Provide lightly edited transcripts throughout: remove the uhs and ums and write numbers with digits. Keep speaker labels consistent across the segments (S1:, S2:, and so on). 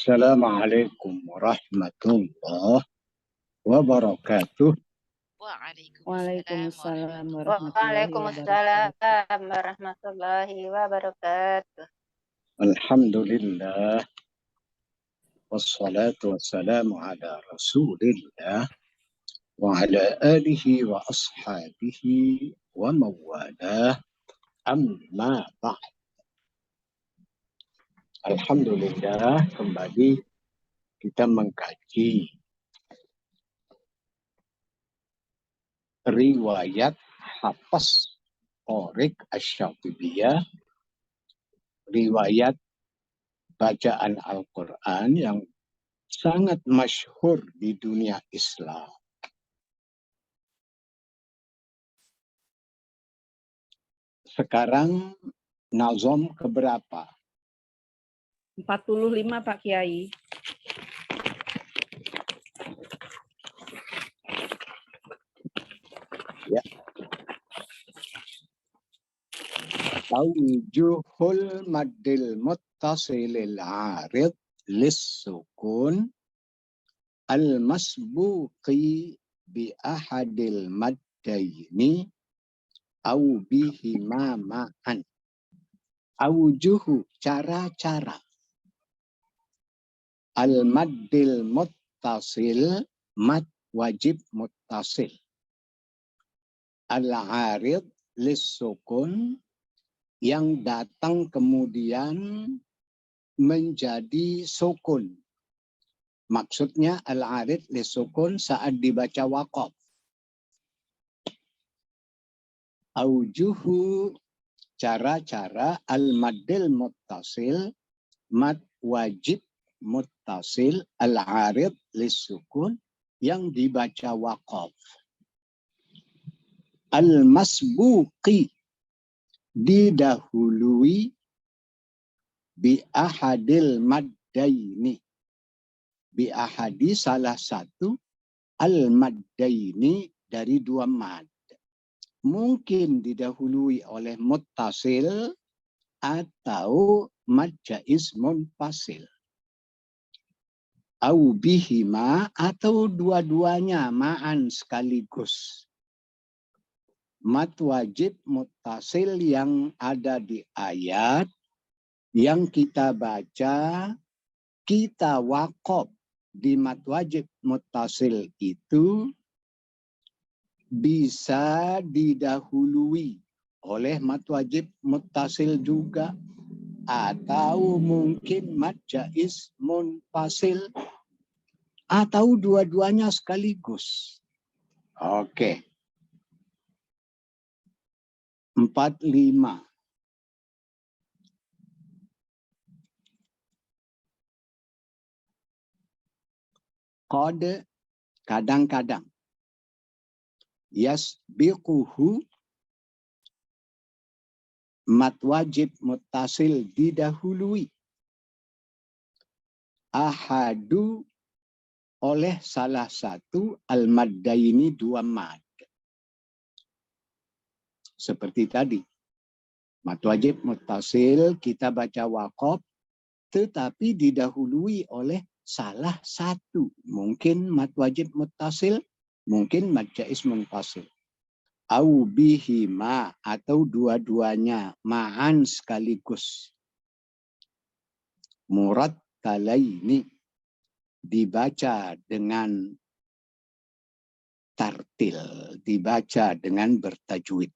S1: Assalamualaikum warahmatullahi wabarakatuh.
S2: Waalaikumsalam warahmatullahi
S3: Waalaikumsalam
S2: wabarakatuh.
S3: warahmatullahi wabarakatuh.
S1: Alhamdulillah. Wassalatu wassalamu ala rasulillah wa ala alihi wa ashabihi wa mawalah. Amma ba'd. Alhamdulillah, kembali kita mengkaji riwayat Hafs Thorik Asy-Syatibiyah, riwayat bacaan Al-Quran yang sangat masyhur di dunia Islam. Sekarang nazom keberapa?
S2: 45 Pak Kiai.
S1: Ya. Tawjuhul maddil muttasilil arid lissukun al-masbuqi bi ahadil maddaini au bihima ma'an. Awjuhu, cara-cara. Al-maddil muttasil, mad wajib muttasil. Al-arid lissukun, yang datang kemudian menjadi sukun. Maksudnya al-arid lissukun saat dibaca waqaf. Awjuhu, cara-cara al-maddil muttasil, mad wajib muttasil, al-arid lissukun, yang dibaca waqaf. Al-masbuqi, didahului, bi ahadil maddaini, bi ahadi salah satu, al-maddaini dari dua mad. Mungkin didahului oleh muttasil atau mad jaiz munfasil. Au bihima, atau dua-duanya ma'an sekaligus. Mad wajib muttasil yang ada di ayat yang kita baca, kita waqaf di mad wajib muttasil itu bisa didahului oleh mad wajib muttasil juga, atau mungkin mad jaiz munfasil, atau dua-duanya sekaligus. Oke. 45. Qad, kadang-kadang. Yasbiquhu, mad wajib muttasil didahului. Ahadu, oleh salah satu al-maddaini, dua mad. Seperti tadi. Mad wajib muttasil kita baca waqaf, tetapi didahului oleh salah satu. Mungkin mad wajib muttasil, mungkin mad jaiz munfasil. Au bihima, atau dua-duanya ma'an sekaligus. Murattalaini, dibaca dengan tartil, dibaca dengan bertajwid.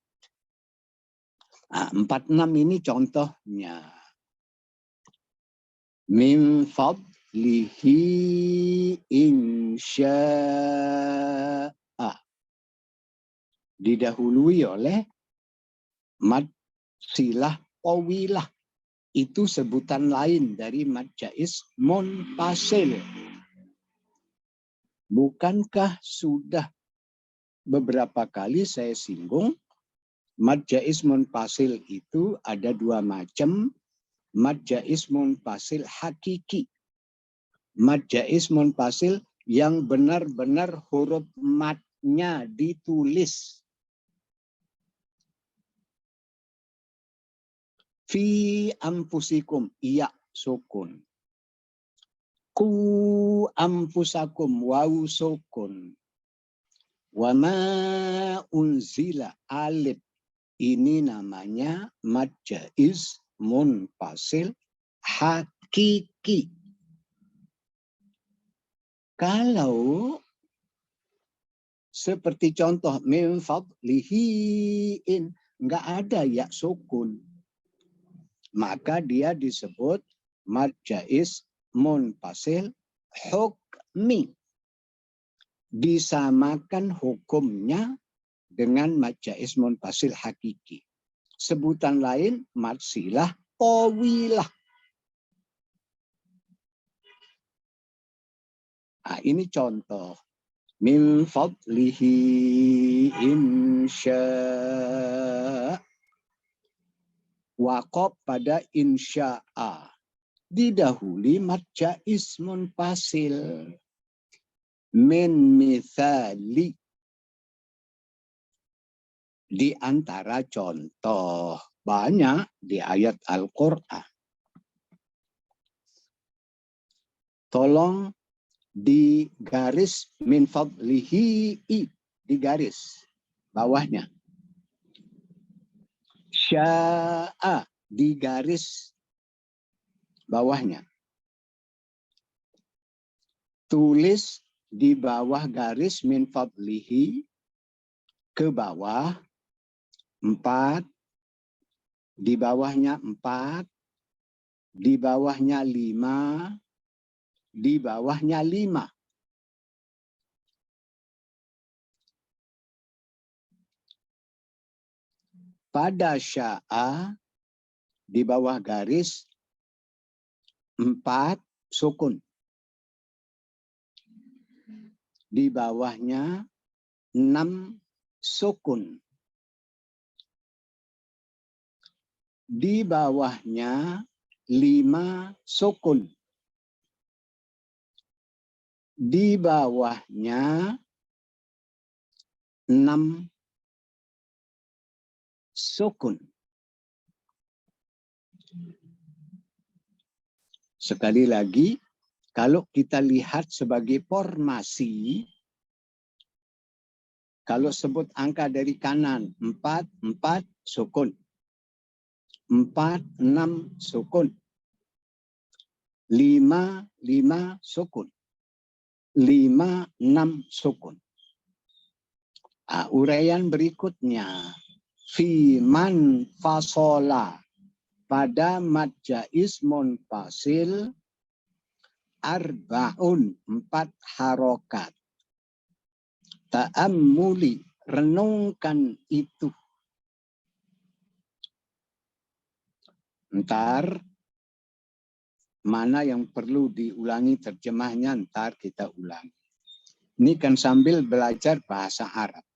S1: Nah, 46 ini contohnya. Min fadlihi insya'a, didahului oleh mad silah tawilah. Itu sebutan lain dari mad jaiz munfasil. Bukankah sudah beberapa kali saya singgung, mad jaiz munfasil itu ada dua macam. Mad jaiz munfasil hakiki. Mad jaiz munfasil yang benar-benar huruf madnya ditulis. Fi anfusikum, iya sukun. Ku ampusakum wau sukun. Wama unzila alif. Ini namanya mad jaiz munfasil hakiki. Kalau seperti contoh min fadlihi in, nggak ada ya sukun, maka dia disebut mad jaiz munfasil hukmi. Disamakan hukumnya dengan mad jaiz munfasil hakiki. Sebutan lain mad silah tawilah. Nah, ini contoh. Min fadlihi insya. Waqaf pada insya'a. Didahului mad jaiz munfasil. Min mithali. Di antara contoh banyak di ayat Al-Quran. Tolong di garis min fadlihi di garis bawahnya. Sya'a di garis bawahnya. Tulis di bawah garis min fadlihi ke bawah 4, di bawahnya 4, di bawahnya 5, di bawahnya 5. Pada sya'a di bawah garis 4 sukun. Di bawahnya 6 sukun. Di bawahnya 5 sukun. Di bawahnya 6 sukun. Sekali lagi, kalau kita lihat sebagai formasi, kalau sebut angka dari kanan, 4, 4 sukun. 4, 6 sukun. 5, 5 sukun. 5, 6 sukun. Uraian berikutnya. Fiman fasola. Pada mad jaiz munfasil arba'un 4 harokat. Ta'ammuli, renungkan itu. Ntar mana yang perlu diulangi terjemahnya, ntar kita ulangi. Ini kan sambil belajar bahasa Arab.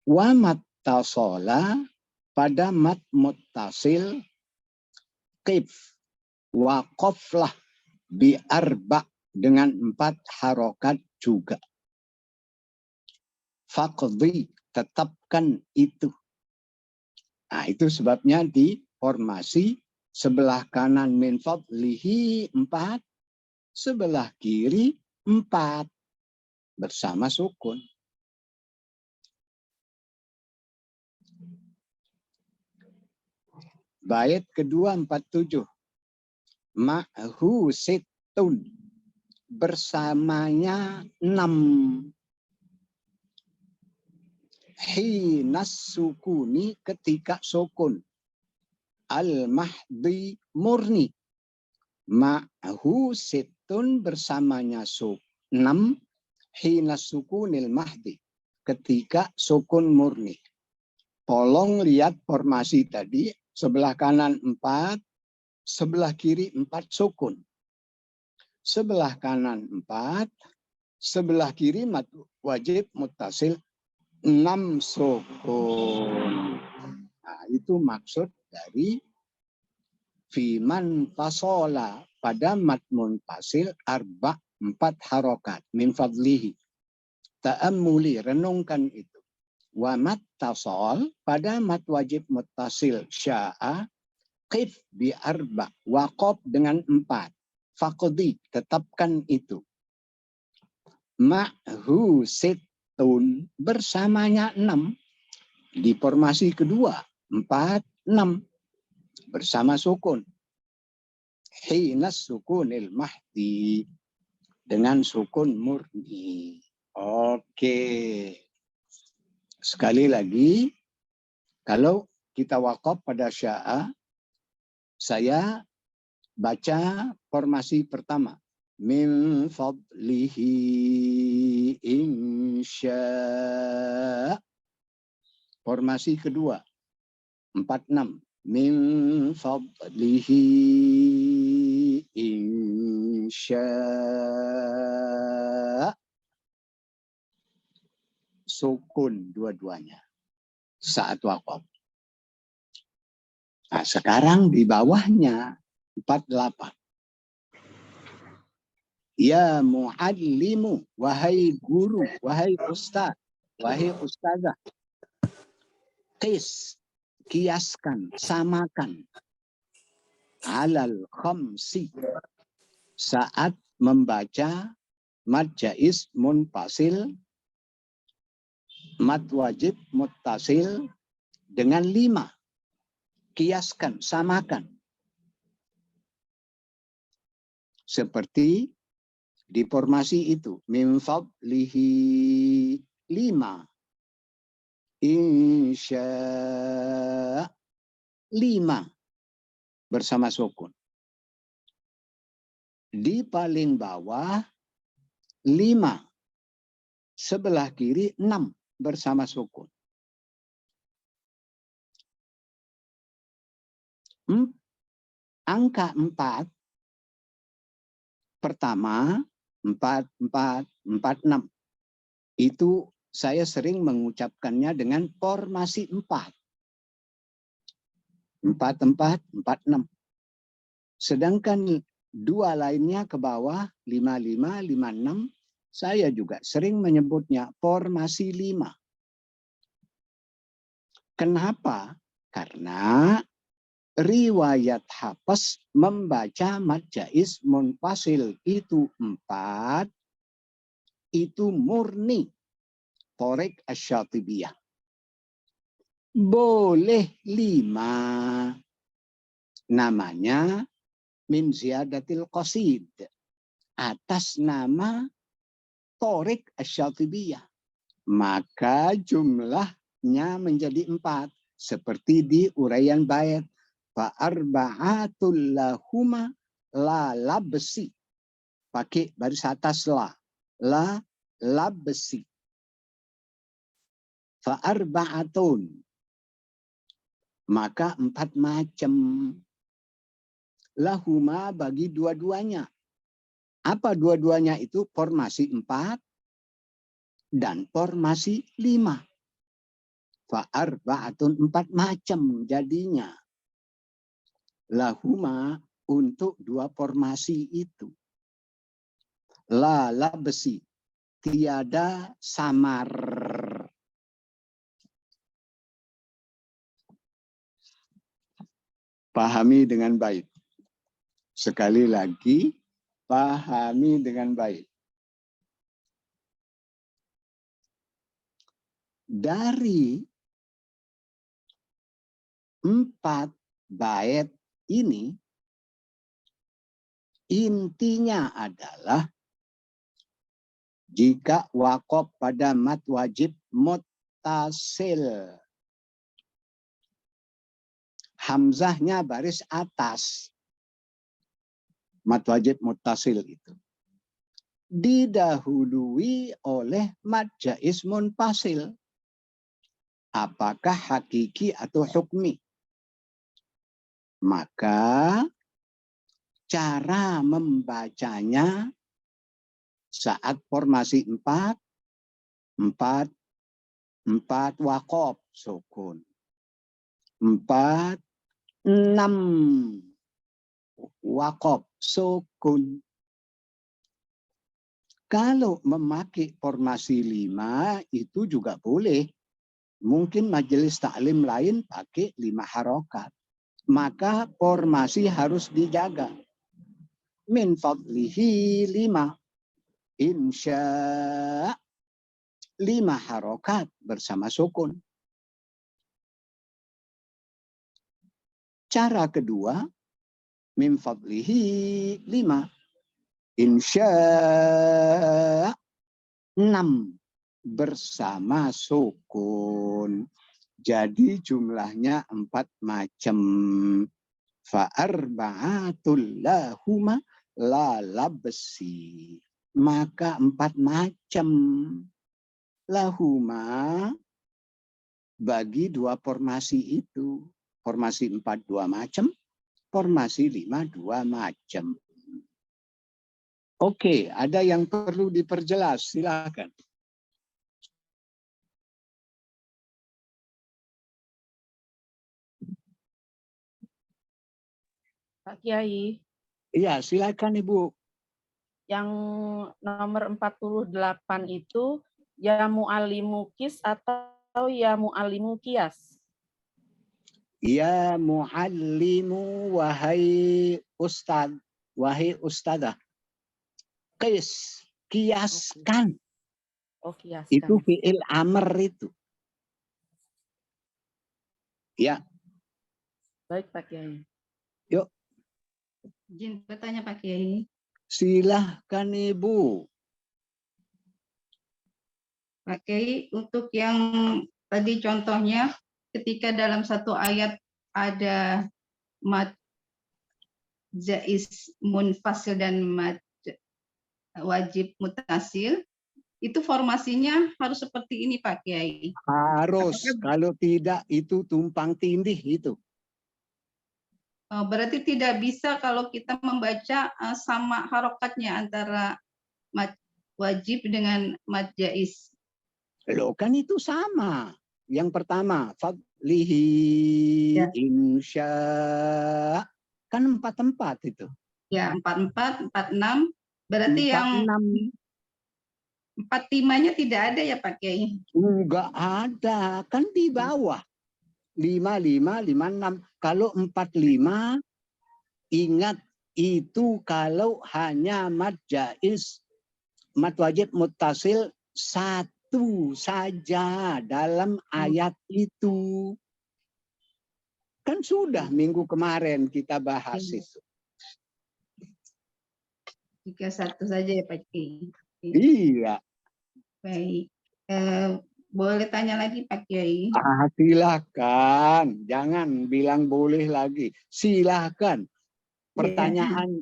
S1: Wa mattasola pada mat muttasil qif waqaflah bi arba dengan 4 harokat juga. Faqdi, tetapkan itu. Nah, itu sebabnya di formasi sebelah kanan min fadlihi 4, sebelah kiri 4 bersama sukun. Bait kedua 47. Ma'hu sittun, bersamanya 6. Hinas sukuni, ketika sukun. Al-mahdi murni. Ma'hu sittun, bersamanya 6. Hinas sukunil mahdi, ketika sukun murni. Tolong lihat formasi tadi. Sebelah kanan 4, sebelah kiri 4 sukun. Sebelah kanan 4, sebelah kiri wajib muttasil 6 sukun. Nah, itu maksud dari fiman fasola pada mad munfasil arba 4 harokat min fadlihi. Ta'ammuli, renungkan itu. Wa mattasol pada mad wajib muttasil sya'a qif bi arba, waqaf dengan 4. faqdi, tetapkan itu. Ma'hu sittun, bersamanya 6. Di formasi kedua 4, 6 bersama sukun. Hinas sukunil mahdi, dengan sukun murni. Oke. Sekali lagi, kalau kita waqaf pada sya'a, saya baca formasi pertama. Min fadlihi insya. Formasi kedua 46. Min fadlihi insya. Sukun dua-duanya saat waqaf. Nah, sekarang di bawahnya 48. Ya muallimu, wahai guru, wahai ustaz, wahai ustazah. Qis, kiaskan, samakan. Alal khamsi, saat membaca mad jaiz munfasil, mad wajib muttasil dengan 5. Kiaskan, samakan. Seperti di formasi itu. Min fadlihi 5. Insya 5. Bersama sukun. Di paling bawah 5. Sebelah kiri 6 bersama sukun. Angka 4 pertama 4, 4, 4, 6. Itu saya sering mengucapkannya dengan formasi 4. 4, 4, 4, 6. Sedangkan 2 lainnya ke bawah 5, 5, 5, 6. Saya juga sering menyebutnya formasi 5. Kenapa? Karena riwayat Hafs membaca mad jaiz munfasil itu 4, itu murni Thoriq Asy-Syatibiyah. Boleh 5. Namanya min ziyadatil qasid, atas nama Thoriq Asy-Syatibiyah. Maka jumlahnya menjadi 4. Seperti di uraian bait. Fa'arba'atul lahuma la labsi. Pakai baris atas la. La labsi. Fa'arba'atun. Maka 4 macam. Lahuma bagi dua-duanya. Apa dua-duanya itu? Formasi 4 dan formasi 5. Fa'arba'atun 4 macam jadinya. Lahuma untuk 2 formasi itu. La labsi, tiada samar. Pahami dengan baik. Sekali lagi, pahami dengan baik. Dari 4 bait ini, intinya adalah jika waqaf pada mad wajib muttasil, hamzahnya baris atas, mad wajib muttasil itu didahului oleh mad jaiz munfasil. Apakah hakiki atau hukmi? Maka cara membacanya saat formasi 4, 4, 4 waqaf sukun. 4, 6 waqaf sukun. Kalau memakai formasi 5 itu juga boleh. Mungkin majelis taklim lain pakai 5 harokat. Maka formasi harus dijaga. min fadlihi 5. Insya 5 harokat bersama sukun. Cara kedua, min fadlihi 5. Insya 6 bersama sukun. Jadi jumlahnya 4 macam. Fa'arba'atul lahuma la labsi. Maka 4 macam. Lahuma bagi 2 formasi itu. Formasi 4 2 macam, formasi 5 2 macam. Oke, ada yang perlu diperjelas, silakan.
S2: Pak Kiai,
S1: Iya, silakan Ibu.
S2: yang nomor 48 itu ya mu'allimu kis atau ya mu'allimu kias?
S1: Ya muallimu wahai ustad, wahai ustadzah. Qis, kiaskan.
S2: Oh, kiaskan.
S1: Itu fi'il amr itu. Ya.
S2: Baik, Pak Kiai.
S1: Yuk.
S4: Izin bertanya Pak Kiai.
S1: Silahkan Ibu.
S4: Pak Kiai, untuk yang tadi contohnya ketika dalam satu ayat ada mad jaiz munfasil dan mad wajib mutasil, itu formasinya harus seperti ini Pak Kiai.
S1: Harus, kalau tidak itu tumpang tindih itu.
S4: Berarti tidak bisa kalau kita membaca sama harokatnya antara mad wajib dengan mad jaiz.
S1: Loh kan itu sama. Yang pertama, fadlihi
S4: Ya.
S1: insya. Kan 4 itu.
S4: Ya, 44, 46. Berarti
S1: 46.
S4: yang 45-nya tidak ada ya Pak Kiai?
S1: Enggak ada, kan di bawah. 55, 56. Kalau 45, ingat itu kalau hanya mad jaiz, mad wajib muttasil 1 saja dalam ayat itu. Kan sudah minggu kemarin kita bahas itu.
S4: 31 saja ya Pak Kiai.
S1: Iya.
S4: Baik. Boleh tanya lagi Pak Kiai?
S1: Silakan. Jangan bilang boleh lagi. Silakan. Pertanyaan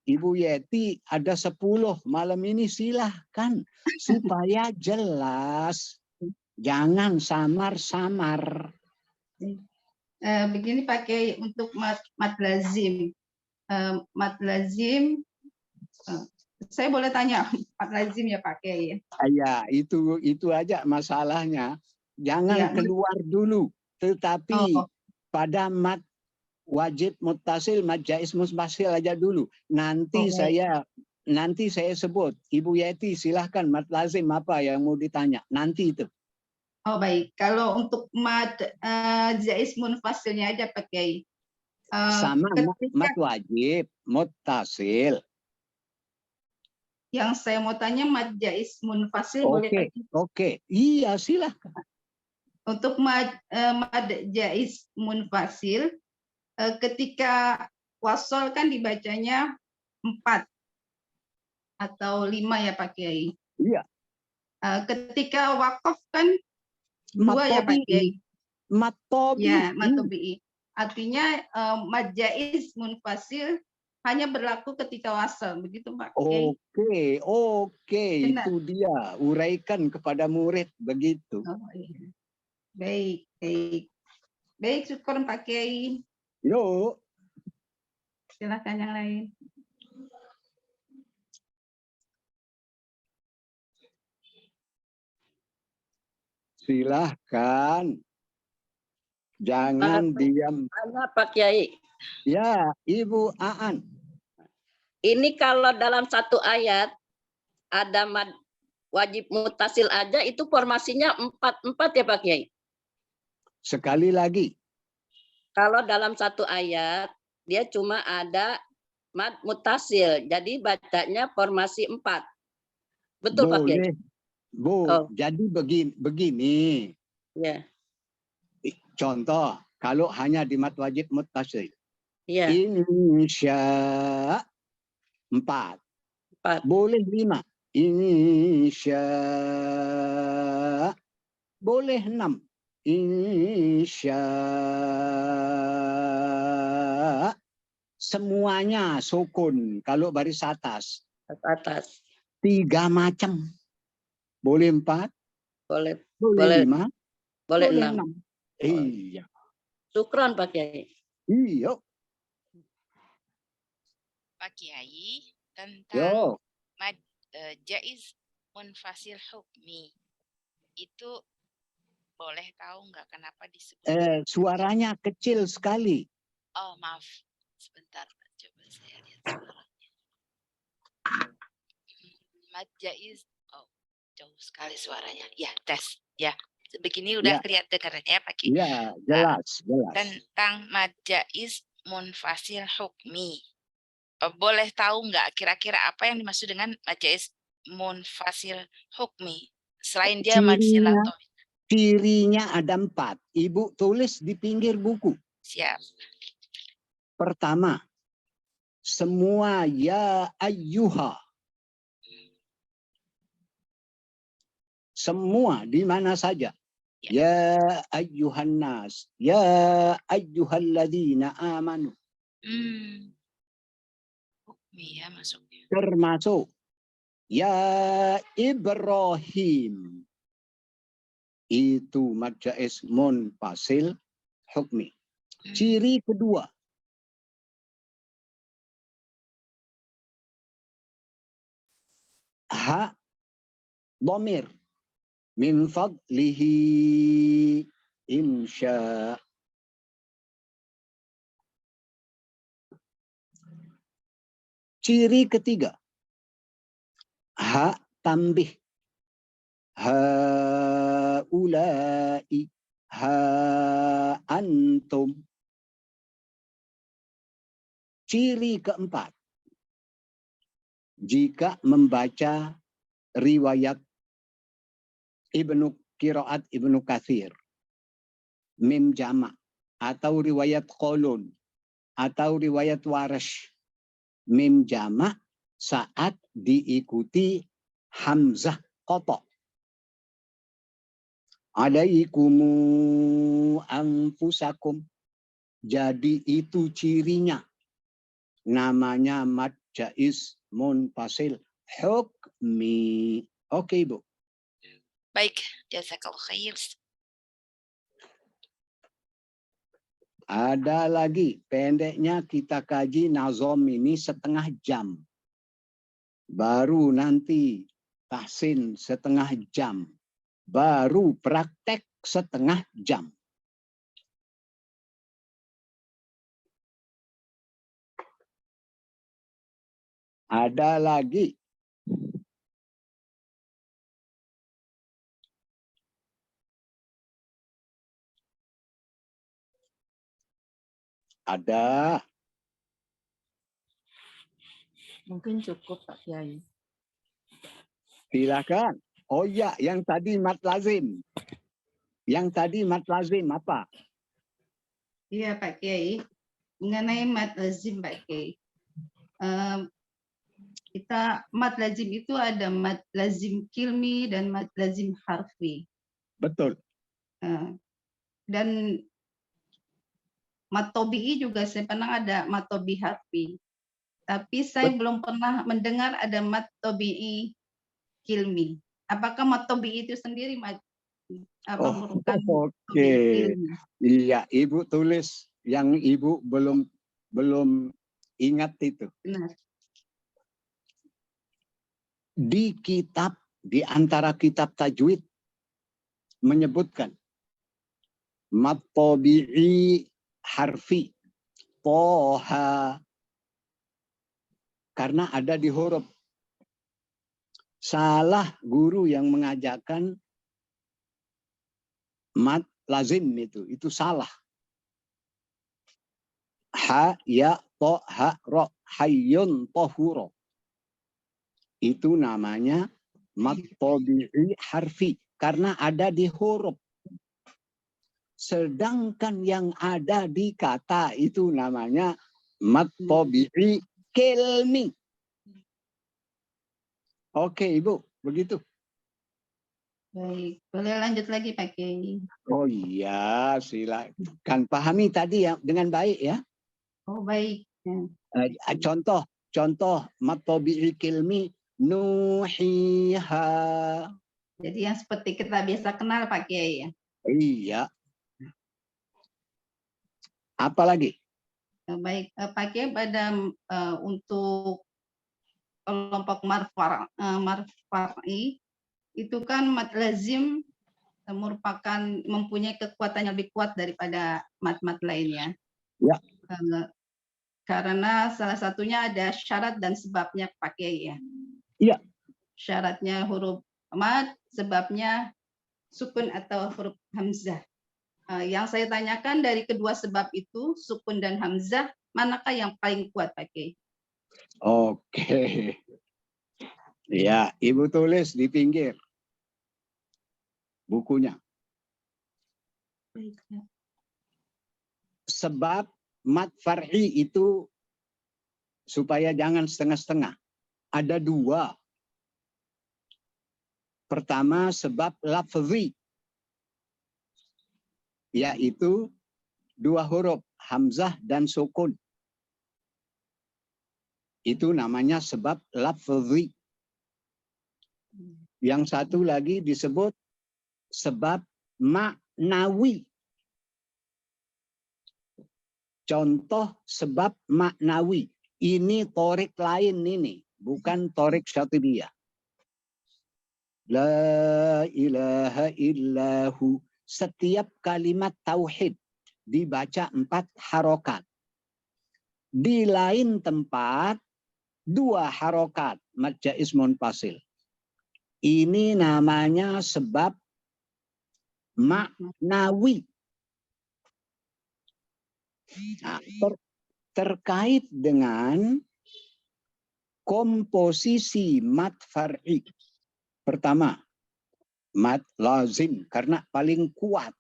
S1: Ibu Yeti ada 10 malam ini, silahkan. Supaya jelas. Jangan samar-samar.
S4: Begini Pak Kiai, untuk mad lazim. Mad lazim, saya boleh tanya mad lazim ya Pak Kiai?
S1: Ya, itu aja masalahnya. Jangan
S4: Ya.
S1: keluar dulu. Tetapi pada mad wajib muttasil, mad jaiz muttasil aja dulu. Nanti saya sebut. Ibu Yeti silahkan mad lazim apa yang mau ditanya. Nanti itu.
S4: Oh baik. Kalau untuk mad jaiz munfasilnya aja Pak Kiai.
S1: Sama mad wajib muttasil.
S4: Yang saya mau tanya mad jaiz munfasil boleh Pak Kiai?
S1: Oke. Iya, silahkan.
S4: Untuk mad jaiz munfasil, ketika wasol kan dibacanya 4 atau 5 ya Pak Kiai.
S1: Iya.
S4: Ketika wakaf kan 2 ya Pak Kiai.
S1: Matobi.
S4: Ya, matobi. Artinya mad jaiz munfasil hanya berlaku ketika wasol, begitu Pak Kiai?
S1: Oke. Itu dia. Uraikan kepada murid begitu.
S4: Oh, iya. Baik. Baik, syukur Pak Kiai.
S1: Yuk.
S4: Silakan yang lain.
S1: Silahkan. Jangan diam.
S5: Pak Kiai.
S1: Ya, Ibu Aan.
S5: Ini kalau dalam satu ayat ada mad wajib mutasil aja itu formasinya 4 ya Pak Kiai.
S1: Sekali lagi.
S5: Kalau dalam satu ayat dia cuma ada mad mutasil. Jadi bacanya formasi 4. Betul Pak Kiai?
S1: Boleh, Bu.
S5: Oh.
S1: Jadi begini.
S5: Ya.
S1: Contoh, kalau hanya di mad wajib muttasil.
S5: Ya.
S1: Insya 4. Boleh 5. Insya. Boleh 6. Insya. Semuanya sukun kalau baris atas.
S5: Atas.
S1: 3 macam. Boleh 4.
S5: Boleh
S1: 5.
S5: Boleh
S1: 6.
S5: 6.
S1: Iya.
S5: Syukran Pak Kiai.
S1: Iya.
S6: Pak Kiai, tentang jaiz munfasil hukmi itu boleh tahu nggak kenapa disebut?
S1: Suaranya kecil sekali.
S6: Oh maaf, sebentar, coba saya lihat suaranya. Mad jaiz, oh jauh sekali suaranya. Ya tes, ya begini udah kelihatan ya Pak Kiai.
S1: Ya jelas.
S6: Tentang mad jaiz munfasil hukmi. Boleh tahu nggak kira-kira apa yang dimaksud dengan majais munfasil hukmi selain dia maksilato?
S1: Cirinya ada 4. Ibu tulis di pinggir buku.
S6: Siap.
S1: Pertama, semua ya ayyuha. Semua di mana saja. Ya ayyuhan nas, ya ayyuhalladzina amanu.
S6: Ya, masuknya.
S1: Termasuk ya Ibrahim. Itu mad jaiz munfasil hukmi. Ciri kedua. Ha dhamir min fadlihi insya. Ciri ketiga, ha tambih, ha ulai, ha antum. Ciri keempat, jika membaca riwayat Qiraat Ibnu Katsir, mim jama' atau riwayat Qalun atau riwayat Warash, mim jama' saat diikuti hamzah qata. Alaikumu anfusakum. Jadi itu cirinya. Namanya mad jaiz munfasil hukmi. Oke, Bu.
S6: Baik, jazakallahu khair.
S1: Ada lagi, pendeknya kita kaji nazom ini setengah jam. Baru nanti tahsin setengah jam. Baru praktek setengah jam. Ada lagi. Ada.
S2: Mungkin cukup Pak Kiai.
S1: Silakan. Oh ya, yang tadi mat lazim. Yang tadi mat lazim apa?
S4: Iya Pak Kiai. Mengenai mat lazim Pak Kiai. Kita mat lazim itu ada mat lazim kilmi dan mat lazim harfi.
S1: Betul.
S4: Dan mat tobi'i juga saya pernah ada mat tobi harfi. Tapi saya belum pernah mendengar ada mat tobi'i kilmi. Apakah mat tobi'i itu sendiri merupakan
S1: oke. Iya, Ibu tulis yang Ibu belum ingat itu.
S4: Benar.
S1: Di kitab, di antara kitab tajwid menyebutkan mat tobi'i harfi toha, karena ada di huruf. Salah guru yang mengajarkan mat lazim itu salah. Ha, ya, to, ha, ro. hayyun tahura. Itu namanya mad tabi'i harfi karena ada di huruf. Sedangkan yang ada di kata itu namanya mad tabi'i kilmi. Oke, Ibu, begitu.
S4: Baik, boleh lanjut lagi Pak Kiai.
S1: Oh iya, silakan pahami tadi ya dengan baik ya.
S4: Oh baik.
S1: Contoh mad tabi'i kilmi nuhiha.
S4: Jadi yang seperti kita biasa kenal Pak Kiai ya.
S1: Iya. Apalagi?
S4: Baik, Pak Kiai pada untuk kelompok marfa'i itu kan mad lazim merupakan mempunyai kekuatan yang lebih kuat daripada mat-mat lainnya.
S1: Ya.
S4: Karena salah satunya ada syarat dan sebabnya Pak Kiai ya.
S1: Iya.
S4: Syaratnya huruf mad, sebabnya sukun atau huruf hamzah. Yang saya tanyakan dari kedua sebab itu, sukun dan hamzah, manakah yang paling kuat Pak Kiai?
S1: Oke. Ya, Ibu tulis di pinggir bukunya. Sebab mad far'i itu supaya jangan setengah-setengah. Ada dua. Pertama sebab lafzi, yaitu dua huruf hamzah dan sukun. Itu namanya sebab lafzi. Yang satu lagi disebut sebab maknawi. Contoh sebab maknawi. Ini torik lain ini, bukan torik syatibiyah. La ilaha illahu. Setiap kalimat tauhid dibaca 4 harokat. Di lain tempat 2 harokat. Mad jaiz munfasil. Ini namanya sebab maknawi. Nah, terkait dengan komposisi mad far'i. Pertama, mad lazim karena paling kuat.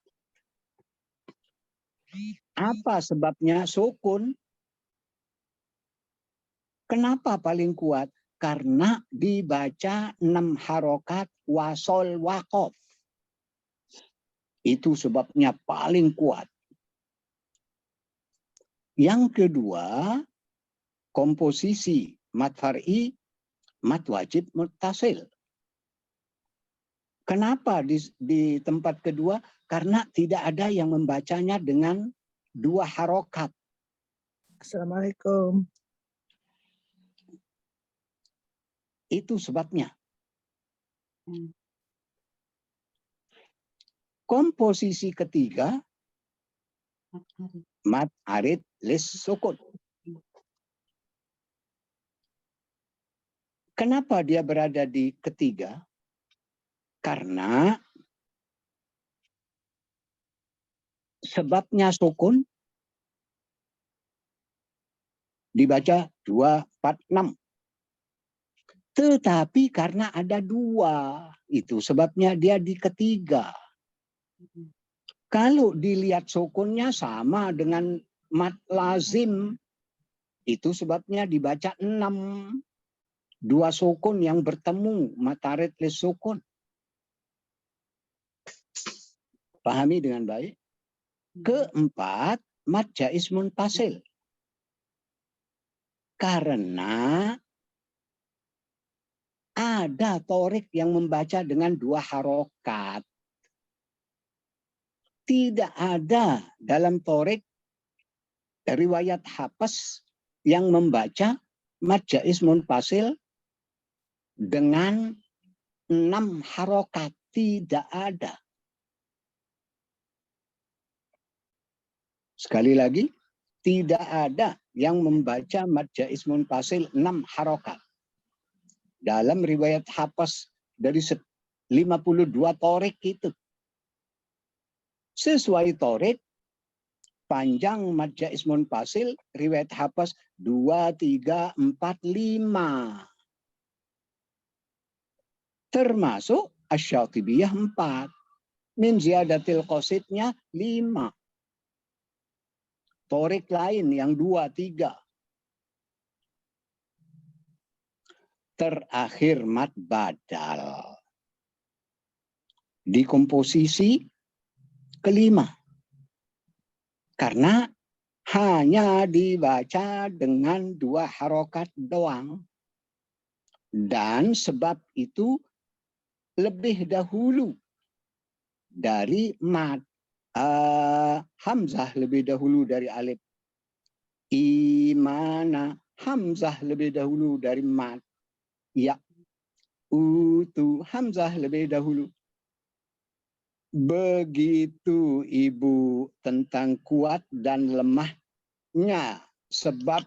S1: Apa sebabnya? Sukun. Kenapa paling kuat? Karena dibaca 6 harokat wasol waqaf. Itu sebabnya paling kuat. Yang kedua, komposisi mad far'i, mad wajib muttasil. Kenapa di tempat kedua? Karena tidak ada yang membacanya dengan 2 harokat.
S7: Assalamualaikum.
S1: Itu sebabnya. Komposisi ketiga, mad arid lis sukun. Kenapa dia berada di ketiga? Karena sebabnya sukun dibaca 2, 4, 6. Tetapi karena ada 2, itu sebabnya dia di ketiga. Kalau dilihat sukunnya sama dengan mad lazim, itu sebabnya dibaca 6. 2 sukun yang bertemu, mad arid lis sukun. Pahami dengan baik. Keempat, mad jaiz munfasil. Karena ada torik yang membaca dengan 2 harokat. Tidak ada dalam torik riwayat Hafs yang membaca mad jaiz munfasil dengan 6 harokat. Tidak ada. Sekali lagi, tidak ada yang membaca mad jaiz munfasil 6 harokat. Dalam riwayat Hafs dari 52 torik itu. Sesuai torik, Panjang mad jaiz munfasil riwayat Hafs 2, 3, 4, 5. Termasuk Asy-Syatibiyah 4. Min ziyadatil qasidnya 5. Torik lain yang 2, 3. Terakhir mad badal. Di komposisi kelima. Karena hanya dibaca dengan 2 harokat doang. Dan sebab itu lebih dahulu dari mad. Hamzah lebih dahulu dari alif. Imana. Hamzah lebih dahulu dari mad. Ya. Utu. Hamzah lebih dahulu. Begitu Ibu tentang kuat dan lemahnya sebab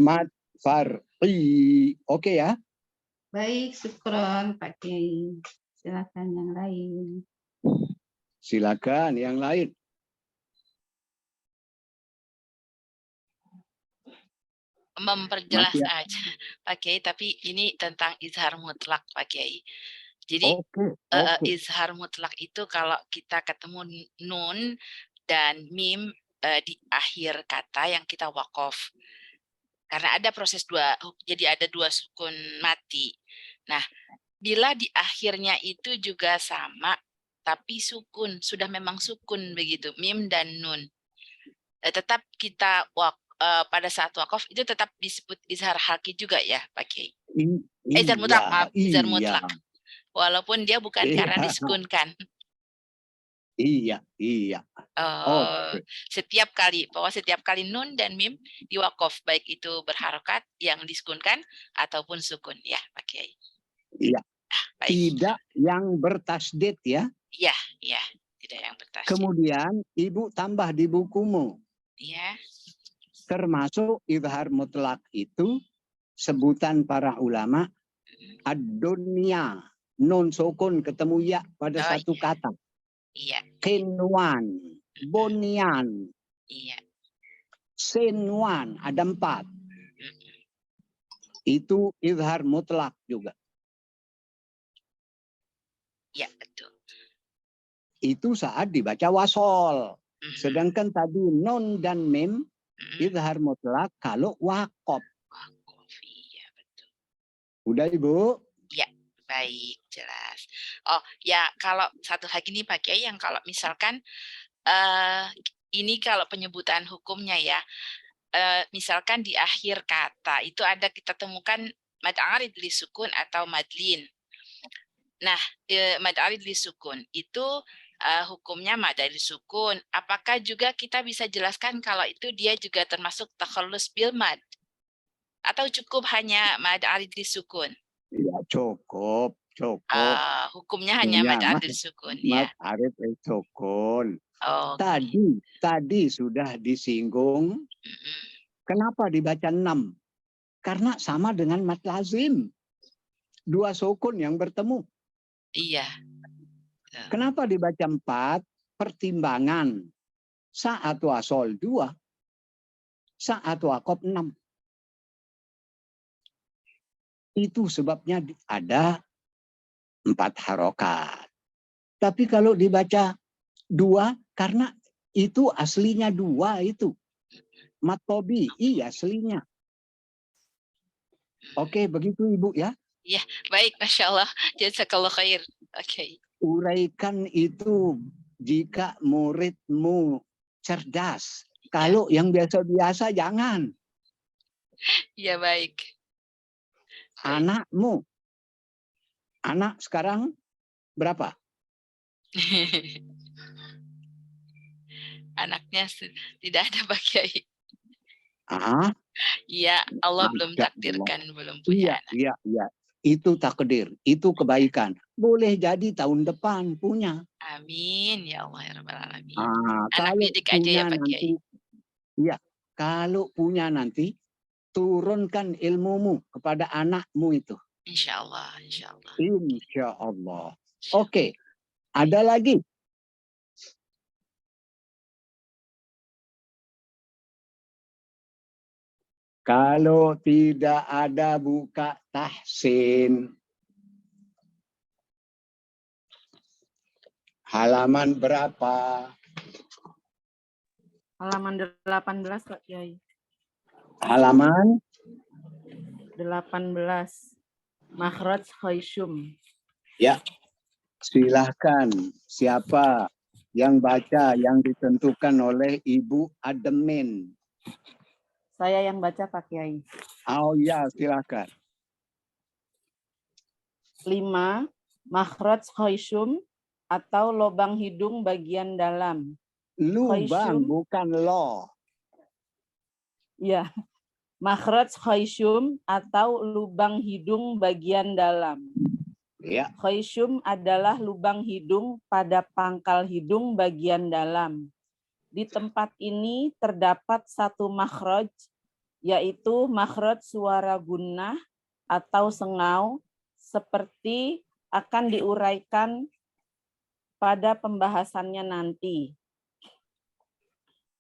S1: mad far'i. Oke ya?
S4: Baik, syukron Pak Kiai. Silakan yang lain.
S1: Silakan yang lain.
S6: Memperjelas
S1: Masih
S6: aja Pak Kiai, tapi ini tentang izhar mutlak Pak Kiai. Jadi
S1: Oke.
S6: izhar mutlak itu kalau kita ketemu nun dan mim di akhir kata yang kita wakof. Karena ada proses jadi ada 2 sukun mati. Nah, bila di akhirnya itu juga sama, tapi sukun, sudah memang sukun begitu, mim dan nun. Tetap kita pada saat wakof itu tetap disebut izhar haki juga ya Pak Kiai? Izhar mutlak, maaf, izhar mutlak. Walaupun dia bukan karena disukunkan.
S1: Iya.
S6: Setiap kali nun dan mim diwakof, baik itu berharokat yang disukunkan ataupun sukun ya Pak Kiai.
S1: Iya.
S6: Baik.
S1: Tidak yang bertasdid ya.
S6: Iya, tidak yang bertasdid.
S1: Kemudian Ibu tambah di bukumu.
S6: Iya.
S1: Termasuk izhar mutlak itu sebutan para ulama ad-dunya. Nun sukun ketemu ya pada satu kata.
S6: Iya.
S1: Kinwan, bonian,
S6: Iya.
S1: sinwan, ada 4. Itu izhar mutlak juga.
S6: Ya, betul.
S1: Itu saat dibaca wasol. Sedangkan tadi nun dan mim izhar mutlak kalau wakof.
S6: Iya, betul.
S1: Udah Ibu?
S6: Ya, baik, jelas. Oh, ya kalau satu lagi nih Pak Kiai, yang kalau misalkan ini kalau penyebutan hukumnya ya, misalkan di akhir kata itu ada kita temukan mad arid li sukun atau madlin. Nah, mad arid li sukun itu hukumnya mad arid sukun. Apakah juga kita bisa jelaskan kalau itu dia juga termasuk takhallus bil mad? Atau cukup hanya mad arid li sukun?
S1: Ya, cukup.
S6: Hukumnya hanya mad arid li sukun ya.
S1: Mad arid li sukun.
S6: Oh.
S1: Tadi sudah disinggung. Kenapa dibaca 6? Karena sama dengan mad lazim. 2 sukun yang bertemu.
S6: Iya.
S1: Kenapa dibaca 4? Pertimbangan. Saat wasol 2. Saat wakof 6. Itu sebabnya ada 4 harokat. Tapi kalau dibaca 2, karena itu aslinya 2 itu. Matobi'i aslinya. Oke, begitu Ibu ya.
S6: Ya, baik, Masya Allah. Jazakallah khair. Oke.
S1: Uraikan itu jika muridmu cerdas. Kalau yang biasa-biasa jangan.
S6: Ya, baik.
S1: Anakmu. Anak sekarang berapa?
S6: Anaknya tidak ada Pak Kiai. Iya, Allah belum takdirkan, belum punya anak.
S1: Iya. Itu takdir, itu kebaikan. Boleh jadi tahun depan punya.
S6: Amin ya Allah ya Rabbal Alamin. Anak
S1: Kalau
S6: didik aja ya Pak Kiai.
S1: Iya, kalau punya nanti turunkan ilmumu kepada anakmu itu.
S6: Insya Allah, insya Allah.
S1: Insya Allah. Oke, ada lagi Kalau tidak ada buka tahsin. Halaman berapa?
S2: Halaman 18 Pak Kiai.
S1: Halaman
S2: 18. Makhraj khaisyum.
S1: ya. Silahkan siapa yang baca yang ditentukan oleh Ibu admin.
S2: Saya yang baca Pak Kiai.
S1: Oh ya, silakan.
S2: 5. Makhraj khaisyum atau lubang hidung bagian dalam.
S1: Lubang
S2: Khaisyum.
S1: bukan lo.
S2: Ya. Makhraj khaisyum atau lubang hidung bagian dalam.
S1: Ya.
S2: Khaisyum adalah lubang hidung pada pangkal hidung bagian dalam. Di tempat ini terdapat satu makhraj, yaitu makhraj suara gunnah atau sengau, seperti akan diuraikan pada pembahasannya nanti.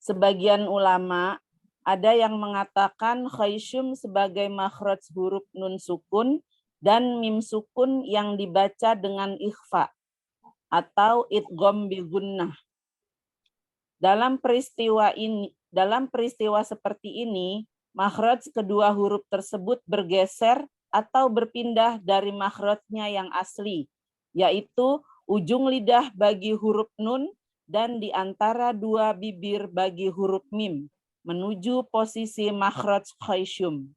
S2: Sebagian ulama ada yang mengatakan khaisyum sebagai makhraj huruf nun sukun dan mim sukun yang dibaca dengan ikhfa atau idgham bi gunnah. Dalam peristiwa seperti ini, makhraj kedua huruf tersebut bergeser atau berpindah dari makhrajnya yang asli, yaitu ujung lidah bagi huruf nun dan di antara dua bibir bagi huruf mim, menuju posisi makhraj khaisyum.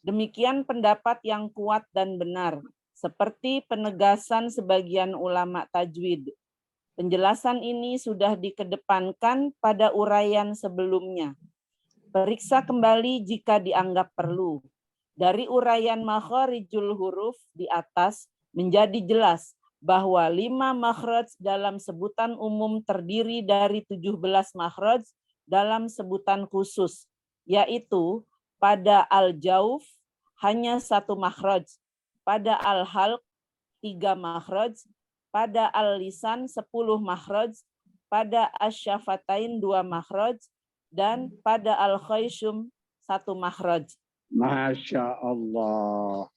S2: Demikian pendapat yang kuat dan benar, seperti penegasan sebagian ulama tajwid. Penjelasan ini sudah dikedepankan pada uraian sebelumnya. Periksa kembali jika dianggap perlu. Dari uraian makharijul huruf di atas menjadi jelas bahwa 5 makhraj dalam sebutan umum terdiri dari 17 makhraj dalam sebutan khusus, yaitu pada al-jauf hanya 1 makhraj, pada al-halq 3 makhraj, pada al-lisan 10 makhraj, pada asyafatain 2 makhraj, dan pada al-khaisyum 1 makhraj.
S1: Masya Allah.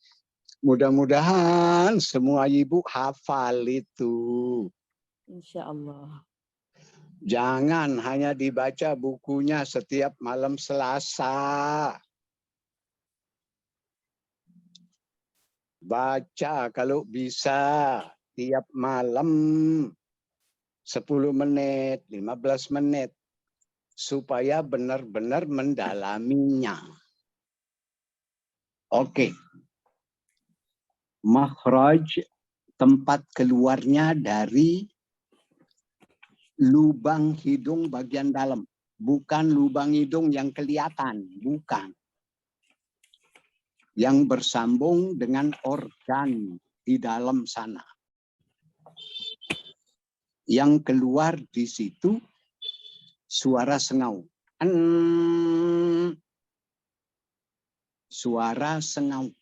S1: Mudah-mudahan semua ibu hafal itu.
S2: Insya Allah.
S1: Jangan hanya dibaca bukunya setiap malam Selasa. Baca kalau bisa tiap malam 10 menit, 15 menit. Supaya benar-benar mendalaminya. Oke. Makhraj, tempat keluarnya dari lubang hidung bagian dalam. Bukan lubang hidung yang kelihatan. Bukan. Yang bersambung dengan organ di dalam sana. Yang keluar di situ suara sengau. Suara sengau.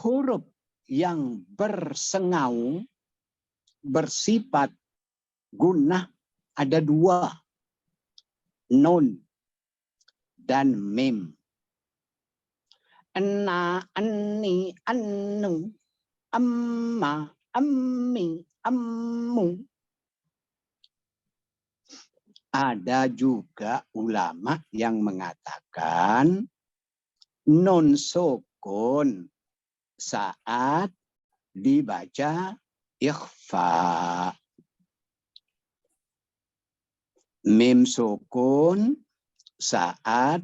S1: Huruf yang bersengau bersifat gunnah ada 2. Nun dan mim. Anna, anni, annu, amma, ammi, ammu. Ada juga ulama yang mengatakan nun sukun saat dibaca ikhfa. Mim sukun saat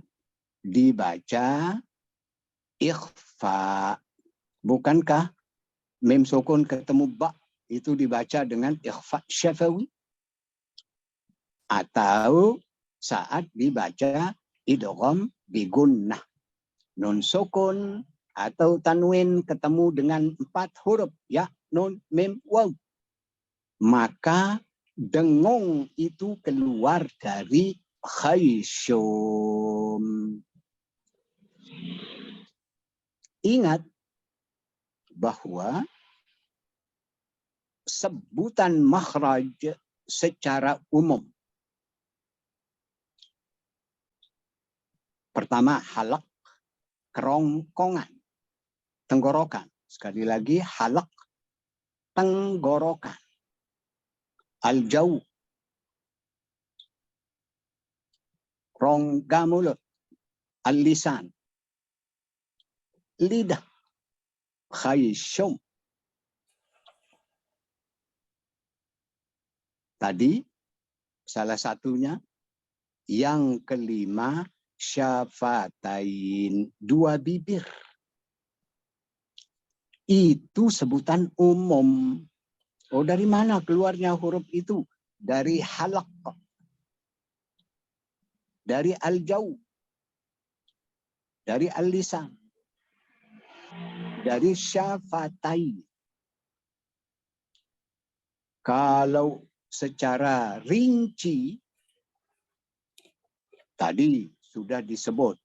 S1: dibaca ikhfa. Bukankah mim sukun ketemu ba itu dibaca dengan ikhfa syafawi? Atau saat dibaca idgham bi gunnah. Nun sukun atau tanwin ketemu dengan 4 huruf ya, nun, mim, waw. Maka dengung itu keluar dari khaisyum. Ingat bahwa sebutan makhraj secara umum Pertama, halak, kerongkongan, tenggorokan. Sekali lagi, halak, tenggorokan. Al-jauh, rongga mulut. Al-lisan, lidah. Khayshum. Tadi salah satunya. Yang kelima, syafatain, dua bibir. Itu sebutan umum. Oh, dari mana keluarnya huruf itu? Dari halak. Dari al-jauh. Dari al-lisan. Dari syafatain. Kalau secara rinci, tadi sudah disebut.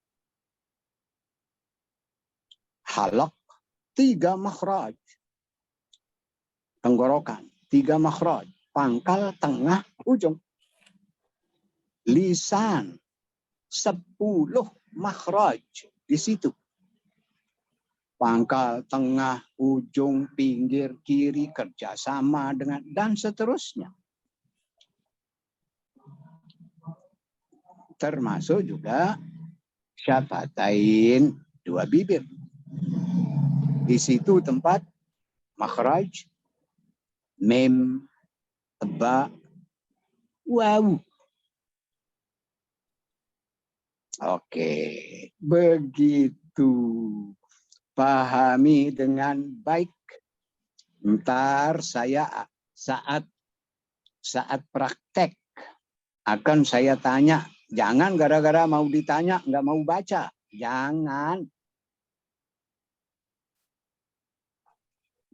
S1: Halak, 3 makhraj. Tenggorokan, 3 makhraj. Pangkal, tengah, ujung. Lisan, 10 makhraj di situ. Pangkal, tengah, ujung, pinggir, kiri, kerjasama dengan, dan seterusnya. Termasuk juga syafatain, 2 bibir. Di situ tempat makhraj, mim, ba, waw. Oke, begitu. Pahami dengan baik. Ntar saya saat praktek akan saya tanya. Jangan gara-gara mau ditanya nggak mau baca. Jangan.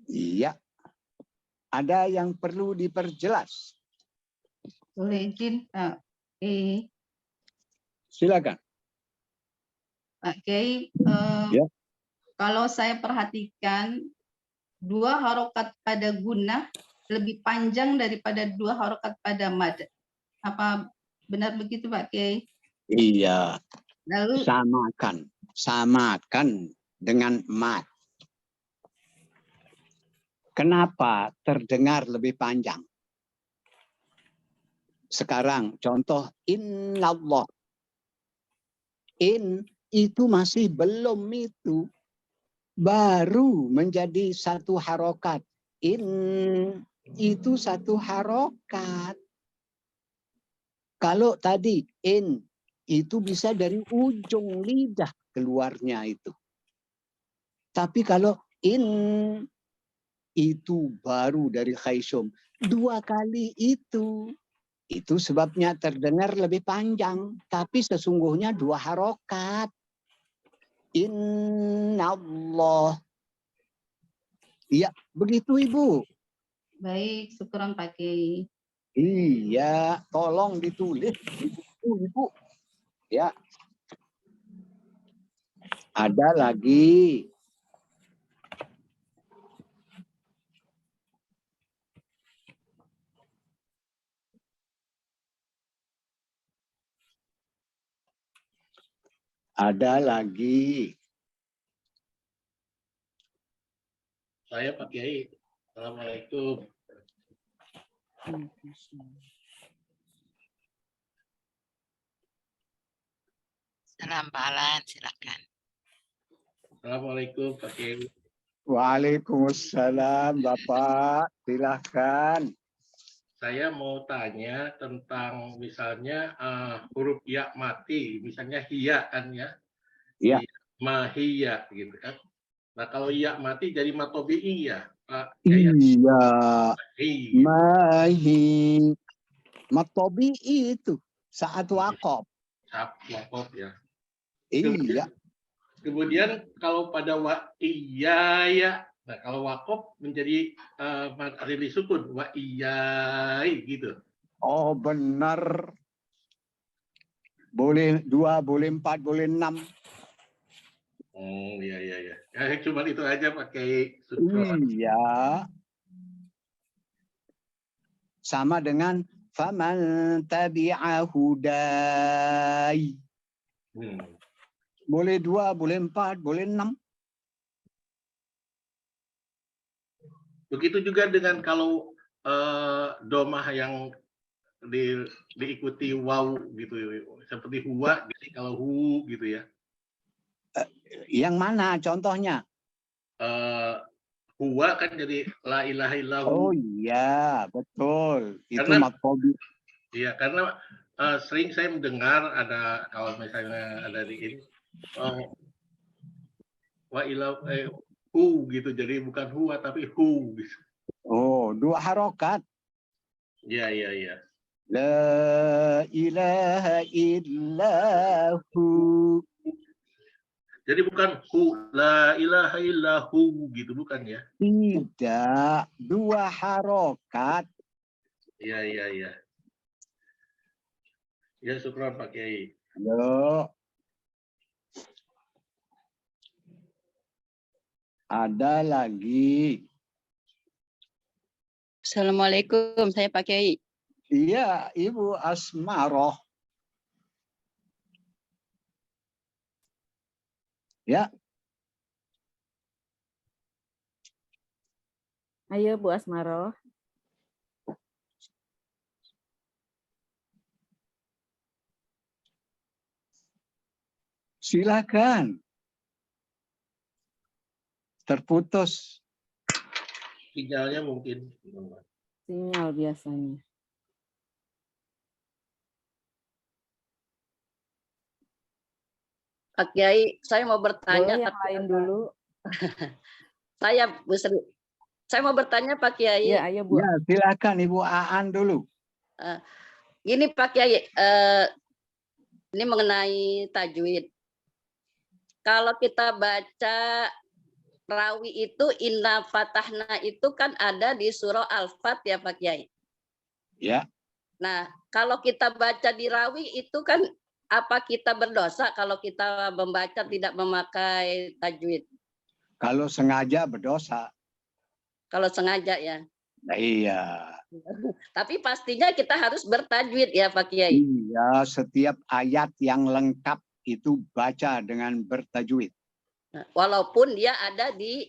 S1: Iya. Ada yang perlu diperjelas.
S4: Boleh izin, Pak Kiai.
S1: Silakan.
S4: Pak Kiai,
S1: Ya.
S4: kalau saya perhatikan 2 harokat pada gunnah lebih panjang daripada 2 harokat pada mad. Apa benar begitu Pak Kiai?
S1: Iya.
S4: Lalu
S1: Samakan dengan mad. Kenapa terdengar lebih panjang? Sekarang contoh innallah. In itu masih belum itu. Baru menjadi 1 harokat. In itu 1 harokat. Kalau tadi in itu bisa dari ujung lidah keluarnya itu. Tapi kalau in itu baru dari khayshum. 2 kali itu. Itu sebabnya terdengar lebih panjang. Tapi sesungguhnya 2 harokat. Innallah. Iya, begitu Ibu.
S4: baik, syukuran Pak Kiai.
S1: Iya, tolong ditulis Ibu. Ya. Ada lagi. Ada lagi.
S7: Saya Pak Kiai. Assalamualaikum.
S6: Salam Pak Alan, silakan.
S7: Assalamualaikum Pak Kiai.
S1: Waalaikumsalam Bapak. Silahkan.
S7: Saya mau tanya tentang misalnya huruf ya mati, misalnya hiya kan ya.
S1: Ya.
S7: Mahiyya gitu kan. Nah kalau ya mati jadi matobi'i ya Pak Kiai.
S1: Iya.
S7: Iya.
S1: Mahi. Matobi itu saat wakaf.
S7: Wakaf ya.
S1: Iya.
S7: Kemudian kalau pada wa iya ya. Nah kalau wakaf menjadi rili sukun wa iya gitu.
S1: Oh benar. Boleh 2, boleh 4, boleh 6.
S7: Oh iya. Cuma itu aja pakai.
S1: Iya. Sama dengan faman tabi'a hudai. boleh 2, boleh 4, boleh 6.
S7: Begitu juga dengan kalau domah yang diikuti waw gitu, seperti huwa, jadi kalau hu gitu ya.
S1: Yang mana contohnya?
S7: Huwa kan jadi la ilaha illahu.
S1: Oh iya, betul. Itu
S7: Karena-
S1: mattobi.
S7: Iya, karena sering saya mendengar ada, kalau misalnya ada di ini, wa ilah hu gitu, jadi bukan huwa tapi hu gitu.
S1: Oh, 2 harokat.
S7: Iya, iya, iya.
S1: La ilaha illahu.
S7: Jadi bukan hu, la ilaha illahu gitu, bukan ya?
S1: Tidak, 2 harokat.
S7: Iya, iya, iya. Ya, syukran Pak Kiai.
S1: Yo. Ada lagi.
S8: Assalamualaikum, saya Pak Kiai.
S1: Iya, Ibu Asmaroh. Ya,
S2: Ayo Bu Asmaroh.
S1: silakan. Terputus.
S7: Sinyalnya mungkin.
S2: Sinyal biasanya.
S5: Pak Kiai, saya mau bertanya.
S2: Boleh yang lain dulu.
S5: Saya Bu Sri. Saya mau bertanya Pak Kiai.
S2: Iya, ayo Bu.
S1: Ya, silakan Ibu Aan dulu.
S5: Gini Pak Kiai, ini mengenai tajwid. Kalau kita baca rawi itu inna fatahna itu kan ada di surah Al-Fat ya Pak Kiai.
S1: Ya.
S5: Nah, kalau kita baca di rawi itu kan apa kita berdosa kalau kita membaca tidak memakai tajwid?
S1: Kalau sengaja berdosa.
S5: Kalau sengaja ya.
S1: Nah, iya.
S5: Tapi pastinya kita harus bertajwid ya Pak Kiai.
S1: Iya, setiap ayat yang lengkap itu baca dengan bertajwid.
S5: Walaupun dia ada di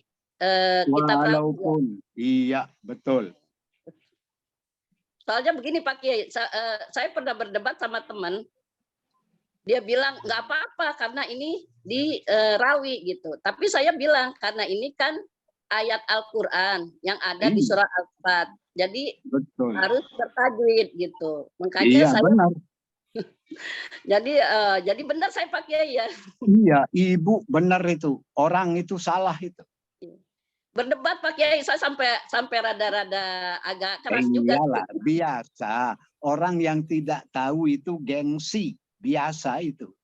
S5: kitab rawi.
S1: Walaupun, iya, betul.
S5: Soalnya begini Pak Kiai, saya pernah berdebat sama teman. Dia bilang nggak apa-apa karena ini di rawi gitu. Tapi saya bilang karena ini kan ayat Al-Quran yang ada di surah Al-Fat. Jadi
S1: betul.
S5: harus bertajwid gitu. Makanya
S1: Iya,
S5: saya
S1: benar.
S5: jadi benar saya pakai ya.
S1: Iya, Ibu benar itu. Orang itu salah itu.
S5: Berdebat Pak Kiai, saya sampai rada-rada agak keras juga.
S1: Iyalah, biasa. Orang yang tidak tahu itu gengsi. Biasa itu.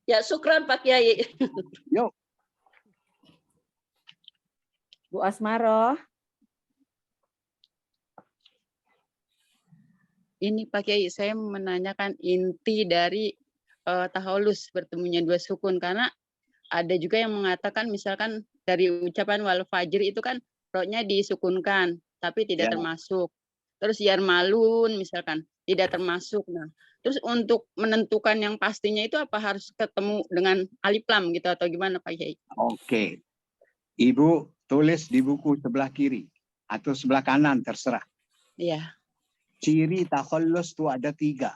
S5: Ya, syukran Pak Kiai.
S1: Yuk.
S2: Bu Asmaroh.
S8: Ini Pak Kiai, saya menanyakan inti dari tahalus bertemunya 2 sukun, karena ada juga yang mengatakan misalkan dari ucapan wal fajr itu kan roknya disukunkan tapi tidak termasuk. Terus yarmalun misalkan tidak termasuk. Nah, terus untuk menentukan yang pastinya itu apa harus ketemu dengan alif lam gitu atau gimana Pak Kiai?
S1: Oke. Ibu tulis di buku sebelah kiri atau sebelah kanan terserah.
S8: Iya.
S1: Ciri takhallus itu ada 3.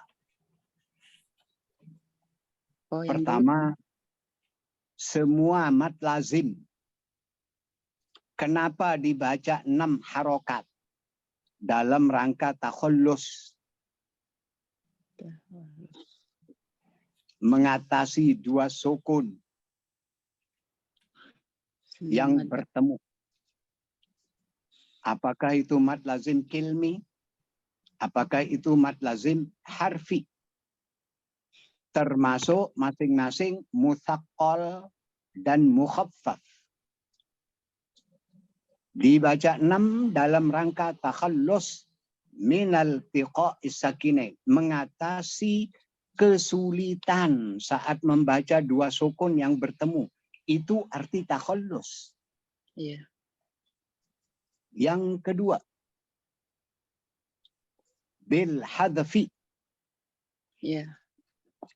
S8: Oh,
S1: pertama, semua mad lazim. Kenapa dibaca 6 harokat? Dalam rangka takhallus. Mengatasi 2 sukun yang bertemu. Apakah itu mad lazim kilmi? Apakah itu mad lazim harfi? Termasuk masing-masing mutsaqqal dan mukhaffaf. Dibaca 6 dalam rangka takhallus minal tiqa'is sakinain, mengatasi kesulitan saat membaca 2 sukun yang bertemu. Itu arti takhallus.
S8: Iya.
S1: Yang kedua, bil hadfi.
S8: Iya.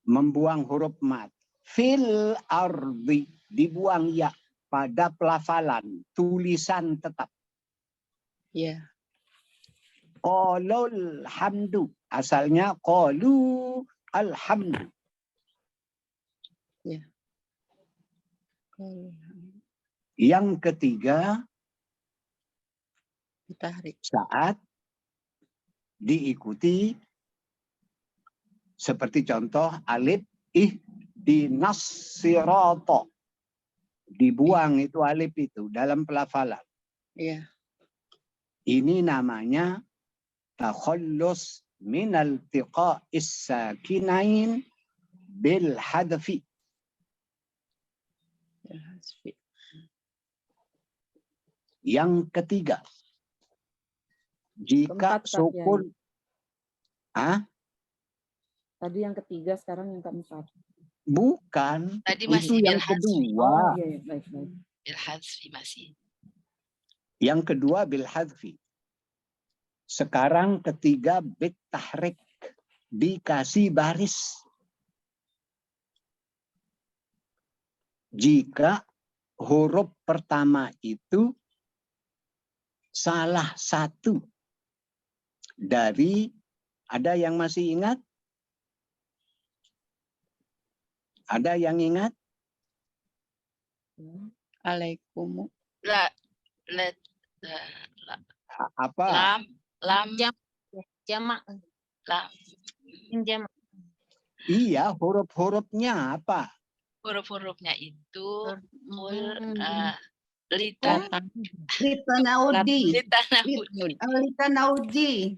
S1: Membuang huruf mat. Fil ardi, dibuang ya pada pelafalan, tulisan tetap.
S8: Ya.
S1: Qalul hamdu, asalnya qalu alhamdu.
S8: Ya.
S1: Yang ketiga,
S8: Tahrik.
S1: saat diikuti seperti contoh alif ihdinas sirata. Dibuang itu alif itu dalam pelafalan.
S8: Ya.
S1: Ini namanya takhallus min iltiqa'is sakinain bil hadfi. Yang ketiga, jika
S2: Keempat, Pak
S1: sukun
S2: Tadi yang ketiga, sekarang yang keempat.
S1: bukan,
S6: Tadi
S1: itu
S6: masih
S1: yang
S6: bil hadfi.
S1: kedua.
S2: Oh iya, baik.
S6: Bil hadfi masih.
S1: Yang kedua bil hadfi. Sekarang ketiga bit tahrik, dikasih baris. Jika huruf pertama itu salah satu dari, ada yang masih ingat? Ada yang ingat?
S8: Alaikum.
S1: Apa?
S6: Lam.
S3: Jamak.
S6: Lam.
S3: Jamak.
S1: Iya, huruf-hurufnya apa?
S6: Huruf-hurufnya itu
S4: Litanaudi. Litanaudi.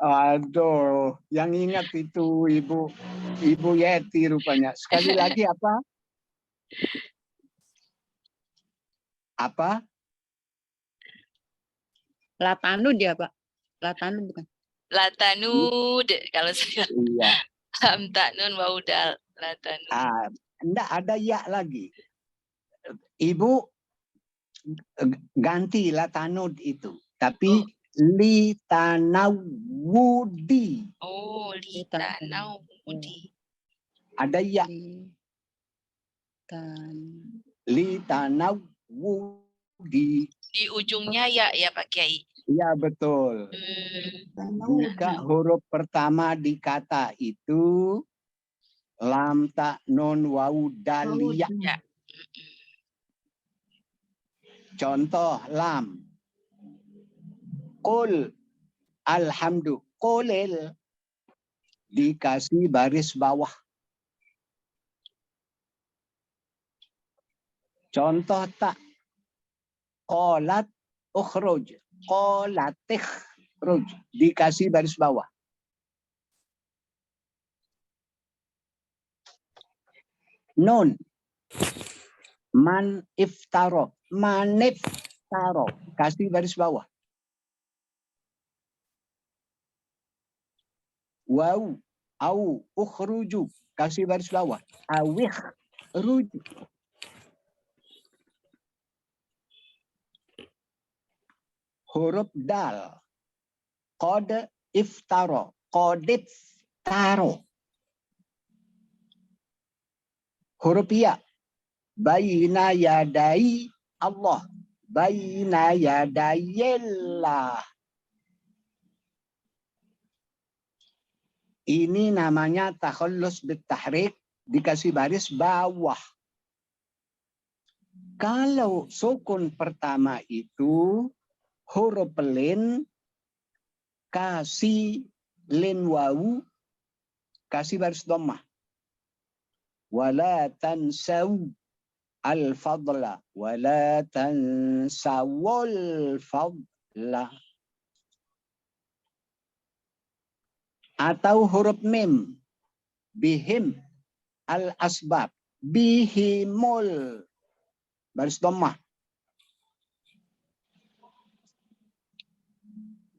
S1: Aduh, yang ingat itu Ibu Yeti rupanya. Sekali lagi apa? Apa?
S8: Latanud ya, Pak? Latanud bukan?
S6: Latanud. Kalau saya
S1: Iya.
S6: lam ta'nun waudal. Latanud.
S1: Enggak ada ya lagi. Ibu ganti latanud itu. Tapi litanawudi.
S6: Oh, litanawudi.
S1: Ada ya. Litanawudi.
S6: Di ujungnya ya Pak Kiai.
S1: Iya betul. Jika huruf pertama di kata itu lam ta nun wau dal ya. Contoh lam. Qul alhamdu. Qulil. Dikasih baris bawah. Contoh tak. Qalat ukhruj. Qalatih ruj. Dikasih baris bawah. Nun. Man iftaro. Maniftaro. Kasih baris bawah. Waw. Au. Ukhruju. Kasih baris bawah. Awih. Ruju. Huruf dal. Qad iftaro. Qadif taro. Huruf ya. Baina yadai Allah. Baina yadayillah. Ini namanya takhallus bitahrik. Dikasih baris bawah. Kalau sukun pertama itu huruf lin, kasih lin wawu, kasih baris dhammah. Wala tansau al-fadla. Wala tansawul fadla. Atau huruf mim. Bihim al-asbab. Bihimul. Baris dhammah.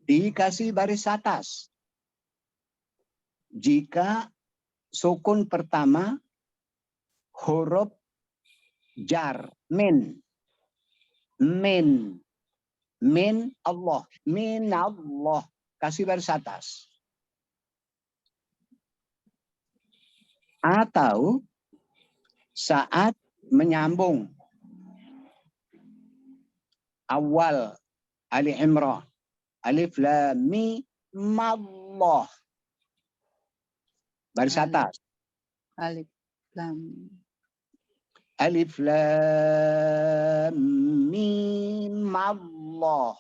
S1: Dikasih baris atas. Jika sukun pertama huruf jar, min. Min. Min Allah. Min Allah. Kasih baris atas. Atau saat menyambung awal Ali Imran, alif lam mim Allah, baris atas.
S8: Alif lam.
S1: Alif lam mim Allah.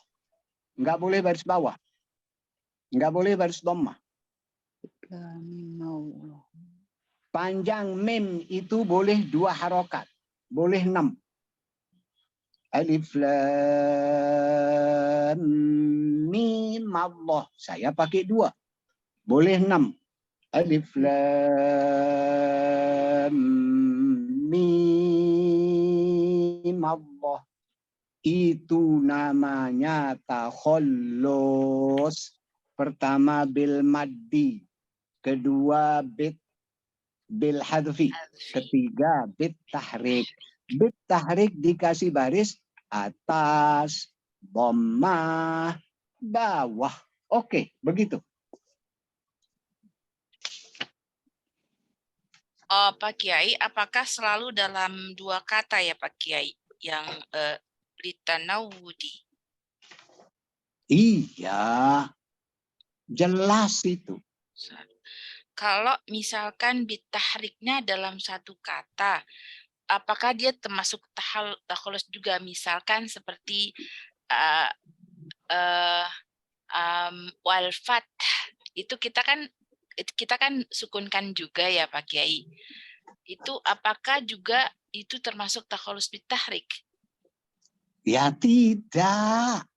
S1: Enggak boleh baris bawah. Enggak boleh baris dhammah.
S8: Lam Allah.
S1: Panjang mim itu boleh 2 harokat. Boleh 6. Alif lam mim Allah. Saya pakai 2. Boleh 6. Alif lam mim Allah. Itu namanya takhallus. Pertama bil maddi. Kedua bil hadfi. Ketiga bit tahrik. Bit tahrik dikasih baris atas, dhammah, bawah. Oke, begitu.
S6: Oh, Pak Kiai, apakah selalu dalam 2 kata ya Pak Kiai yang litanawudi?
S1: Iya, jelas itu.
S6: Kalau misalkan bitahriknya dalam 1 kata, apakah dia termasuk takhallus juga? Misalkan seperti wal fath, itu kita kan sukunkan juga ya Pak Kiai. Itu apakah juga itu termasuk takhallus bitahrik?
S1: Ya tidak.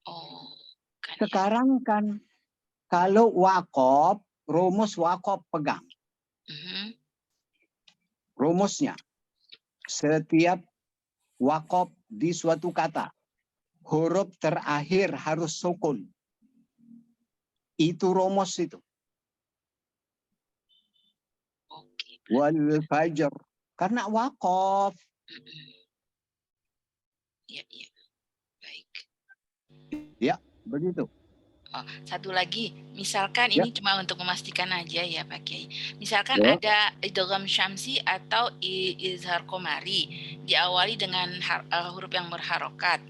S6: Oh, kan ya.
S1: Sekarang kan kalau waqaf, rumus waqaf pegang. Rumusnya, setiap waqaf di suatu kata, huruf terakhir harus sukun. Itu rumus itu.
S6: Oke.
S1: Wal fajr. Karena waqaf.
S6: Iya, iya. Baik.
S1: Ya, begitu.
S6: Oh, satu lagi, misalkan
S1: Ya.
S6: ini cuma untuk memastikan aja ya Pak Kiai. Misalkan
S1: Ya.
S6: ada idgham syamsi atau izhar qamari diawali dengan huruf yang berharokat.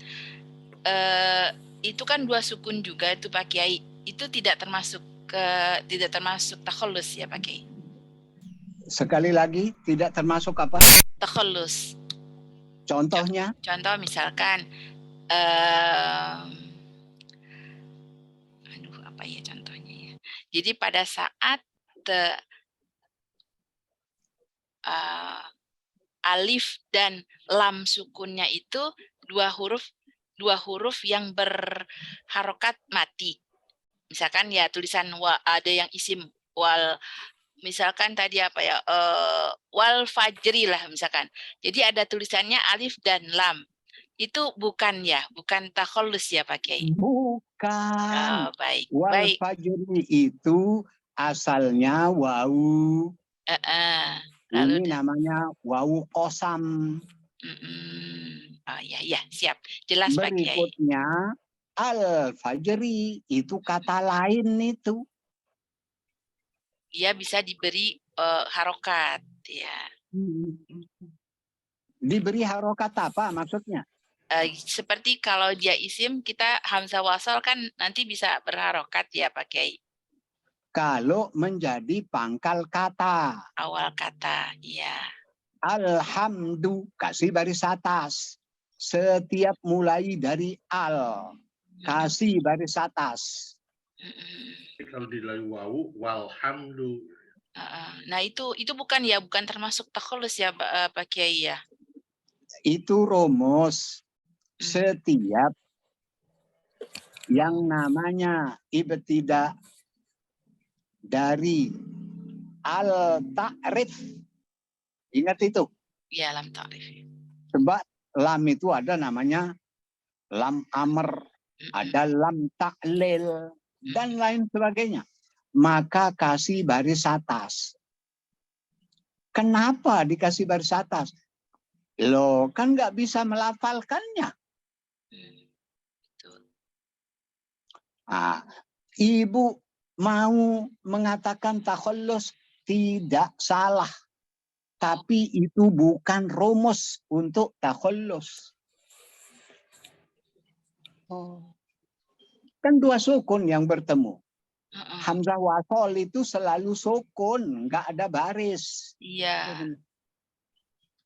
S6: Itu kan 2 sukun juga itu Pak Kiai. Itu tidak termasuk takhallus ya Pak Kiai.
S1: Sekali lagi, tidak termasuk apa?
S6: Takhallus.
S1: Contohnya?
S6: Contoh misalkan apa ya contohnya ya. Jadi pada saat alif dan lam sukunnya itu 2 huruf yang berharokat mati. Misalkan ya tulisan ada yang isim wal, misalkan tadi apa ya, wal fajri lah misalkan. Jadi ada tulisannya alif dan lam. Itu bukan takhallus ya Pak Kiai?
S1: Bukan.
S6: Oh, baik.
S1: Wal fajri itu asalnya wawu.
S6: Lalu
S1: Ini namanya wawu qasam.
S6: Oh ya, siap. Jelas Pak Kiai.
S1: Berikutnya al-fajri itu kata lain itu.
S6: Dia bisa diberi harokat ya.
S1: Diberi harokat apa maksudnya?
S6: Seperti kalau dia isim, kita hamzah wasal kan nanti bisa berharokat ya Pak Kiai.
S1: Kalau menjadi pangkal kata.
S6: Awal kata, iya.
S1: Alhamdu, kasih baris atas. Setiap mulai dari al, kasih baris atas.
S7: Kalau di lalu wawu, walhamdu.
S6: Nah itu bukan termasuk takhallus ya Pak Kiai ya?
S1: Itu rumus. Setiap yang namanya ibtidah dari al-ta'rif. Ingat itu?
S6: Iya, lam ta'rif.
S1: Sebab lam itu ada namanya lam amr, ada lam ta'lil, dan lain sebagainya. Maka kasih baris atas. Kenapa dikasih baris atas? Loh, kan nggak bisa melafalkannya. Ibu mau mengatakan takhallus, tidak salah. Tapi itu bukan rumus untuk takhallus. Kan dua sukun yang bertemu. Hamzah wasol itu selalu sukun, nggak ada baris.
S6: Iya.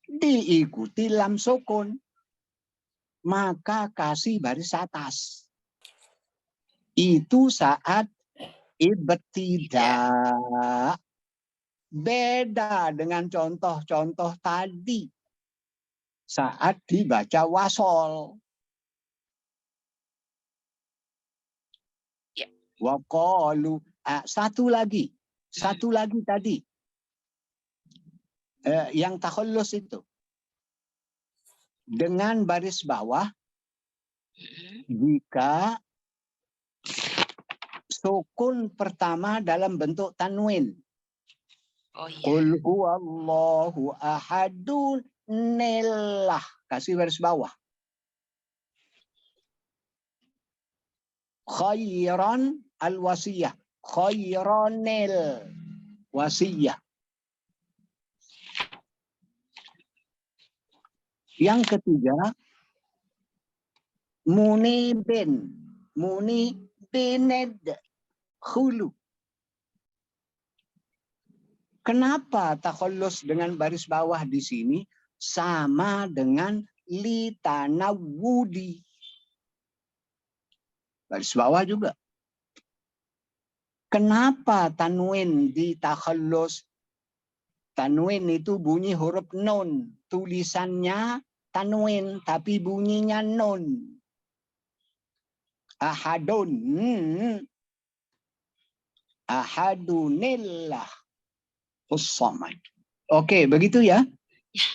S1: Diikuti lam sukun. Maka kasih baris atas. Itu saat ibtidah. Beda dengan contoh-contoh tadi. Saat dibaca wasol.
S6: Ya.
S1: Waqalu. Satu lagi tadi. Yang takhallus itu. Dengan baris bawah, jika sukun pertama dalam bentuk tanwin.
S6: Oh iya.
S1: Qul huwallahu ahadun nelah. Kasih baris bawah. Khairan al-wasiyah. Khairanil wasiyah. Yang ketiga, munibin. Munibined khulu. Kenapa takhallus dengan baris bawah di sini sama dengan litanawudi? Baris bawah juga. Kenapa tanwin di takhallus? Tanwin itu bunyi huruf nun. Tulisannya tanwin, tapi bunyinya nun. Ahadun. Ahadunillah. Ussamad. Oke, begitu ya?
S6: Ya,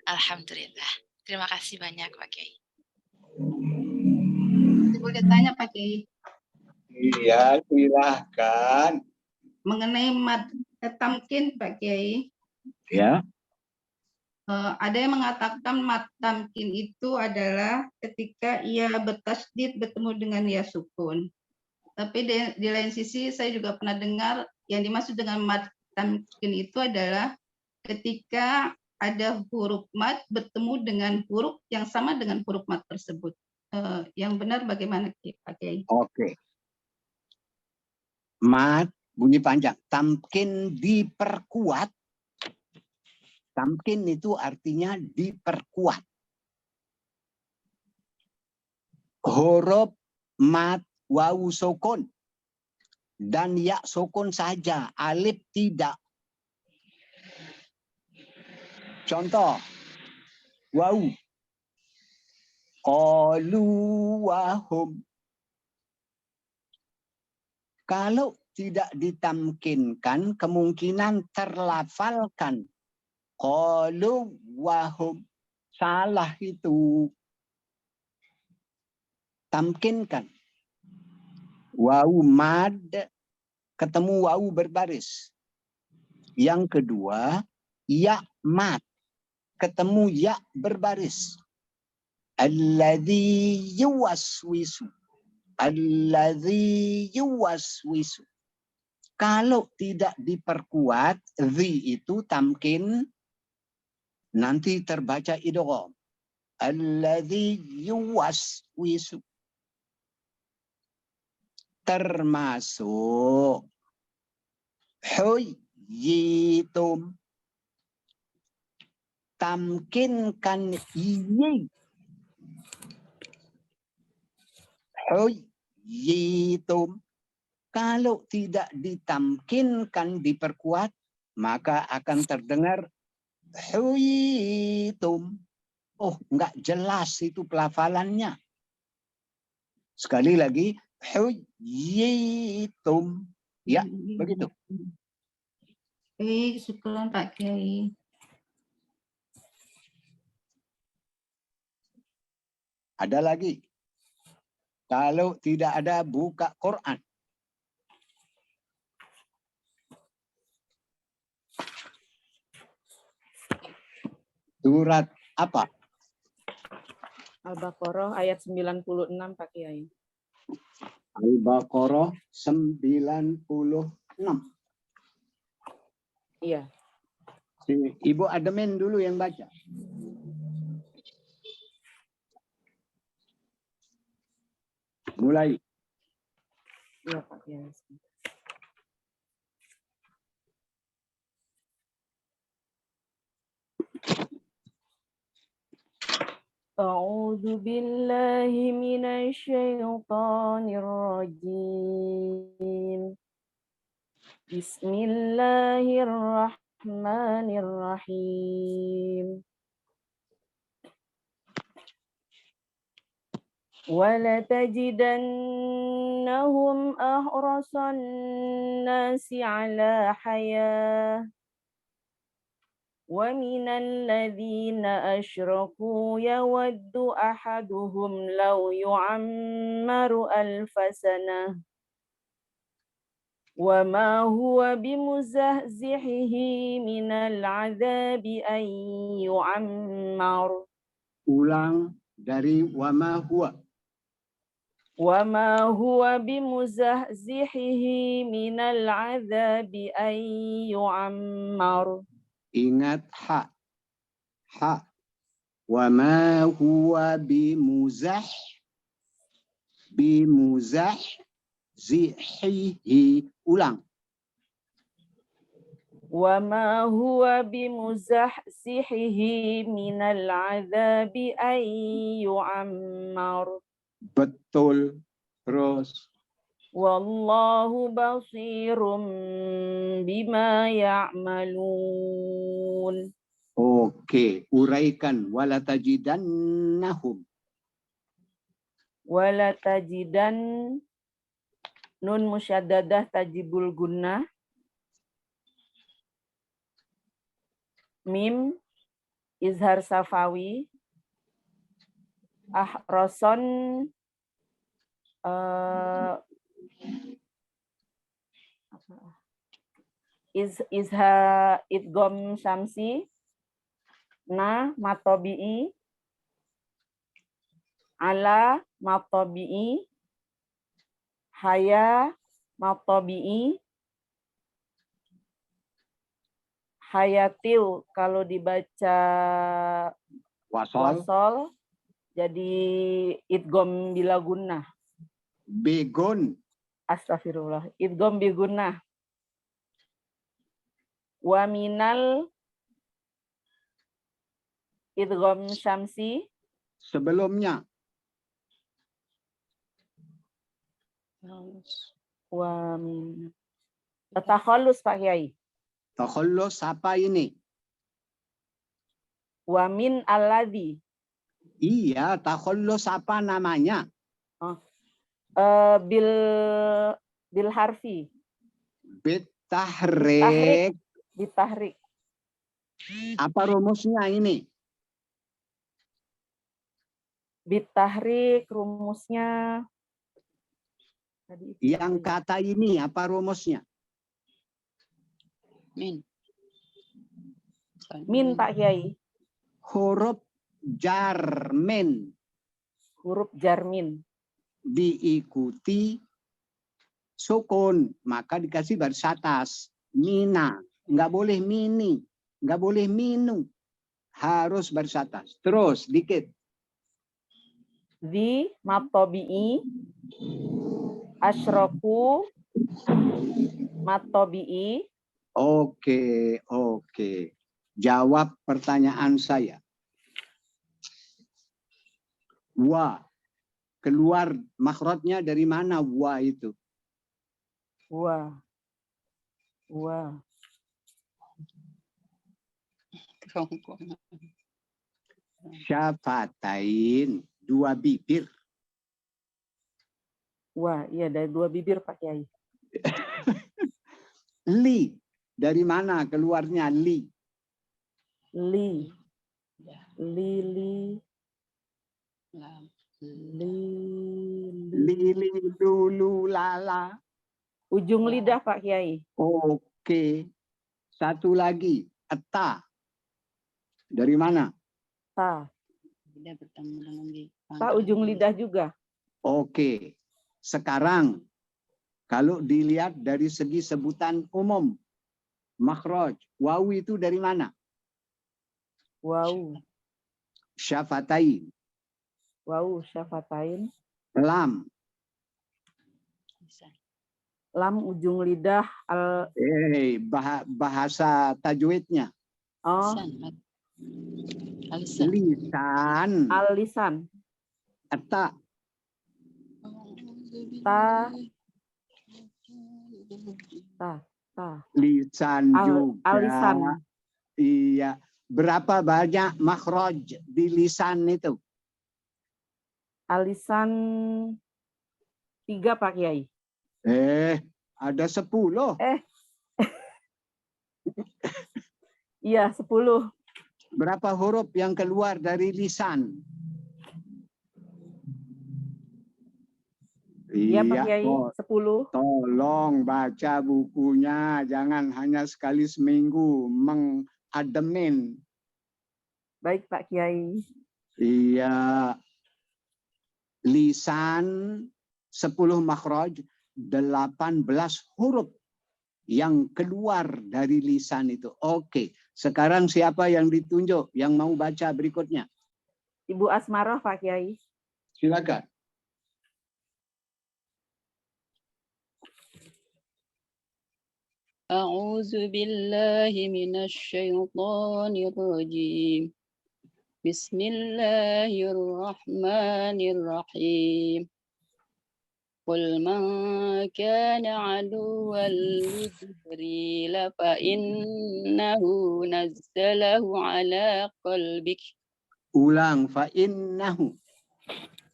S6: alhamdulillah. Terima kasih banyak Pak Kiai.
S4: Boleh tanya Pak Kiai?
S1: Iya, silahkan.
S4: Mengenai mad tamkin Pak Kiai.
S1: Ya.
S4: Ada yang mengatakan mad tamkin itu adalah ketika ia bertasydid bertemu dengan ya sukun. Tapi di lain sisi saya juga pernah dengar yang dimaksud dengan mad tamkin itu adalah ketika ada huruf mad bertemu dengan huruf yang sama dengan huruf mad tersebut. Yang benar bagaimana Pak Kiai?
S1: Oke. Mad bunyi panjang. Tamkin diperkuat. Tamkin itu artinya diperkuat. Huruf mad wawu sukun dan ya sukun saja, alif tidak. Contoh, wawu. Qalu wahum. Kalau tidak ditamkinkan, kemungkinan terlafalkan. Qalu wahum. Salah itu. Tamkinkan. Wawu mad ketemu wawu berbaris. Yang kedua, ya mad ketemu ya berbaris. Alladzi yuwaswisu. Alladzi yuwaswisu. Kalau tidak diperkuat, zi itu tamkin, nanti terbaca idgham. Alladzi yuwaswisu. Termasuk huyyitum. Tamkinkan yi. Huyyitum. Kalau tidak ditamkinkan, diperkuat, maka akan terdengar huyyitum. Oh, enggak jelas itu pelafalannya. Sekali lagi, huyyitum. Ya, begitu.
S4: Baik, syukuran Pak Kiai.
S1: Ada lagi. Kalau tidak ada, buka Quran. Surat apa?
S2: Al-Baqarah ayat 96 Pak Kiai.
S1: Al-Baqarah 96.
S2: Iya.
S1: Ibu Ademen dulu yang baca. Mulai.
S2: Iya Pak Kiai. A'udzu billahi minasyaitonir rajim. Bismillahirrahmanirrahim. وَلَتَجِدَنَّهُمْ أَحْرَصَ النَّاسِ عَلَى حَيَاةٍ وَمِنَ الَّذِينَ أَشْرَكُوا يَوَدُّ أَحَدُهُمْ لَوْ يُعَمَّرُ أَلْفَ سَنَةٍ وَمَا هُوَ بِمُزَحْزِحِهِ مِنَ الْعَذَابِ أَن يُعَمَّرَ.
S1: Ulang dari wama huwa.
S2: وَمَا هُوَ بِمُزَحْزِحِهِ مِنَ الْعَذَابِ أَن يُعَمَّرَ.
S1: Ingat ha. Ha. Wama huwa bimuzahzihi. Ulang.
S2: وَمَا هُوَ بِمُزَحْزِحِهِ مِنَ الْعَذَابِ أَن يُعَمَّرَ.
S1: Betul. Terus.
S2: Wallahu basirum bima ya'malun.
S1: Oke, uraikan walatajidannahum.
S2: Walatajidan nun musyaddadah tajibul gunnah. Mim izhar safawi. Ahroson izha idgom syamsi. Na matobi'i. Ala matobi'i. Haya matobi'i. Hayatil kalau dibaca wasol jadi idgom bila gunnah.
S1: Begon.
S2: Astagfirullah. Idgom bi gunnah. Wa minal idgom syamsi.
S1: Sebelumnya.
S2: Wa min. Takhallus Pak Kiai.
S1: Takhallus apa ini?
S2: Wa min alladzi.
S1: Iya, takhallus apa namanya?
S2: Bil harfi.
S1: Bitahrik.
S2: Bitahrik.
S1: Apa rumusnya ini?
S2: Bitahrik rumusnya.
S1: Yang kata ini apa rumusnya?
S8: Min.
S2: Min Pak Kiai.
S1: Huruf jarmin.
S2: Huruf jarmin.
S1: Diikuti sukun. Maka dikasih baris atas. Mina. Nggak boleh mini. Nggak boleh minu. Harus baris atas. Terus dikit.
S2: Di matobi'i. Asyroku. Matobi'i.
S1: Oke, oke. Jawab pertanyaan saya. Wa. Keluar makhrajnya dari mana wa itu?
S2: Wa. Wa.
S1: Syafatain. Dua bibir.
S2: Wa. Iya, dari dua bibir Pak Kiai.
S1: Li. Dari mana keluarnya li?
S2: Li. Li.
S1: Lili lulu lala.
S2: Ujung lidah Pak Kiai.
S1: Oke. Satu lagi. Eta. Dari mana?
S2: Ta. Ta ujung lidah juga.
S1: Oke. Sekarang kalau dilihat dari segi sebutan umum. Makhraj. Wawu itu dari mana?
S2: Wau.
S1: Syafatain.
S2: Wau syafatain.
S1: Lam.
S2: Lam ujung lidah.
S1: Bahasa tajwidnya.
S2: Oh.
S1: Lisan.
S2: Al-lisan.
S1: Ta.
S2: Ta.
S1: Lisan juga.
S2: Al-lisan.
S1: Iya. Berapa banyak makhraj di lisan itu?
S2: Al-lisan 3 Pak Kiai.
S1: Ada 10.
S2: Iya 10.
S1: Berapa huruf yang keluar dari lisan?
S2: Iya Pak Kiai, 10.
S1: Tolong baca bukunya, jangan hanya sekali seminggu mengademin.
S2: Baik Pak Kiai.
S1: Iya. Lisan 10 makhraj, 18 huruf yang keluar dari lisan itu. Oke, sekarang siapa yang ditunjuk yang mau baca berikutnya?
S2: Ibu Asmaroh Pak Kiai.
S1: Silakan.
S8: A'udzu billahi minasy syaithanir rajim. Bismillahirrahmanirrahim. Qul man kana aduwwan li Jibril fa innahu nazzalahu ala qalbik.
S1: Ulang, fa innahu.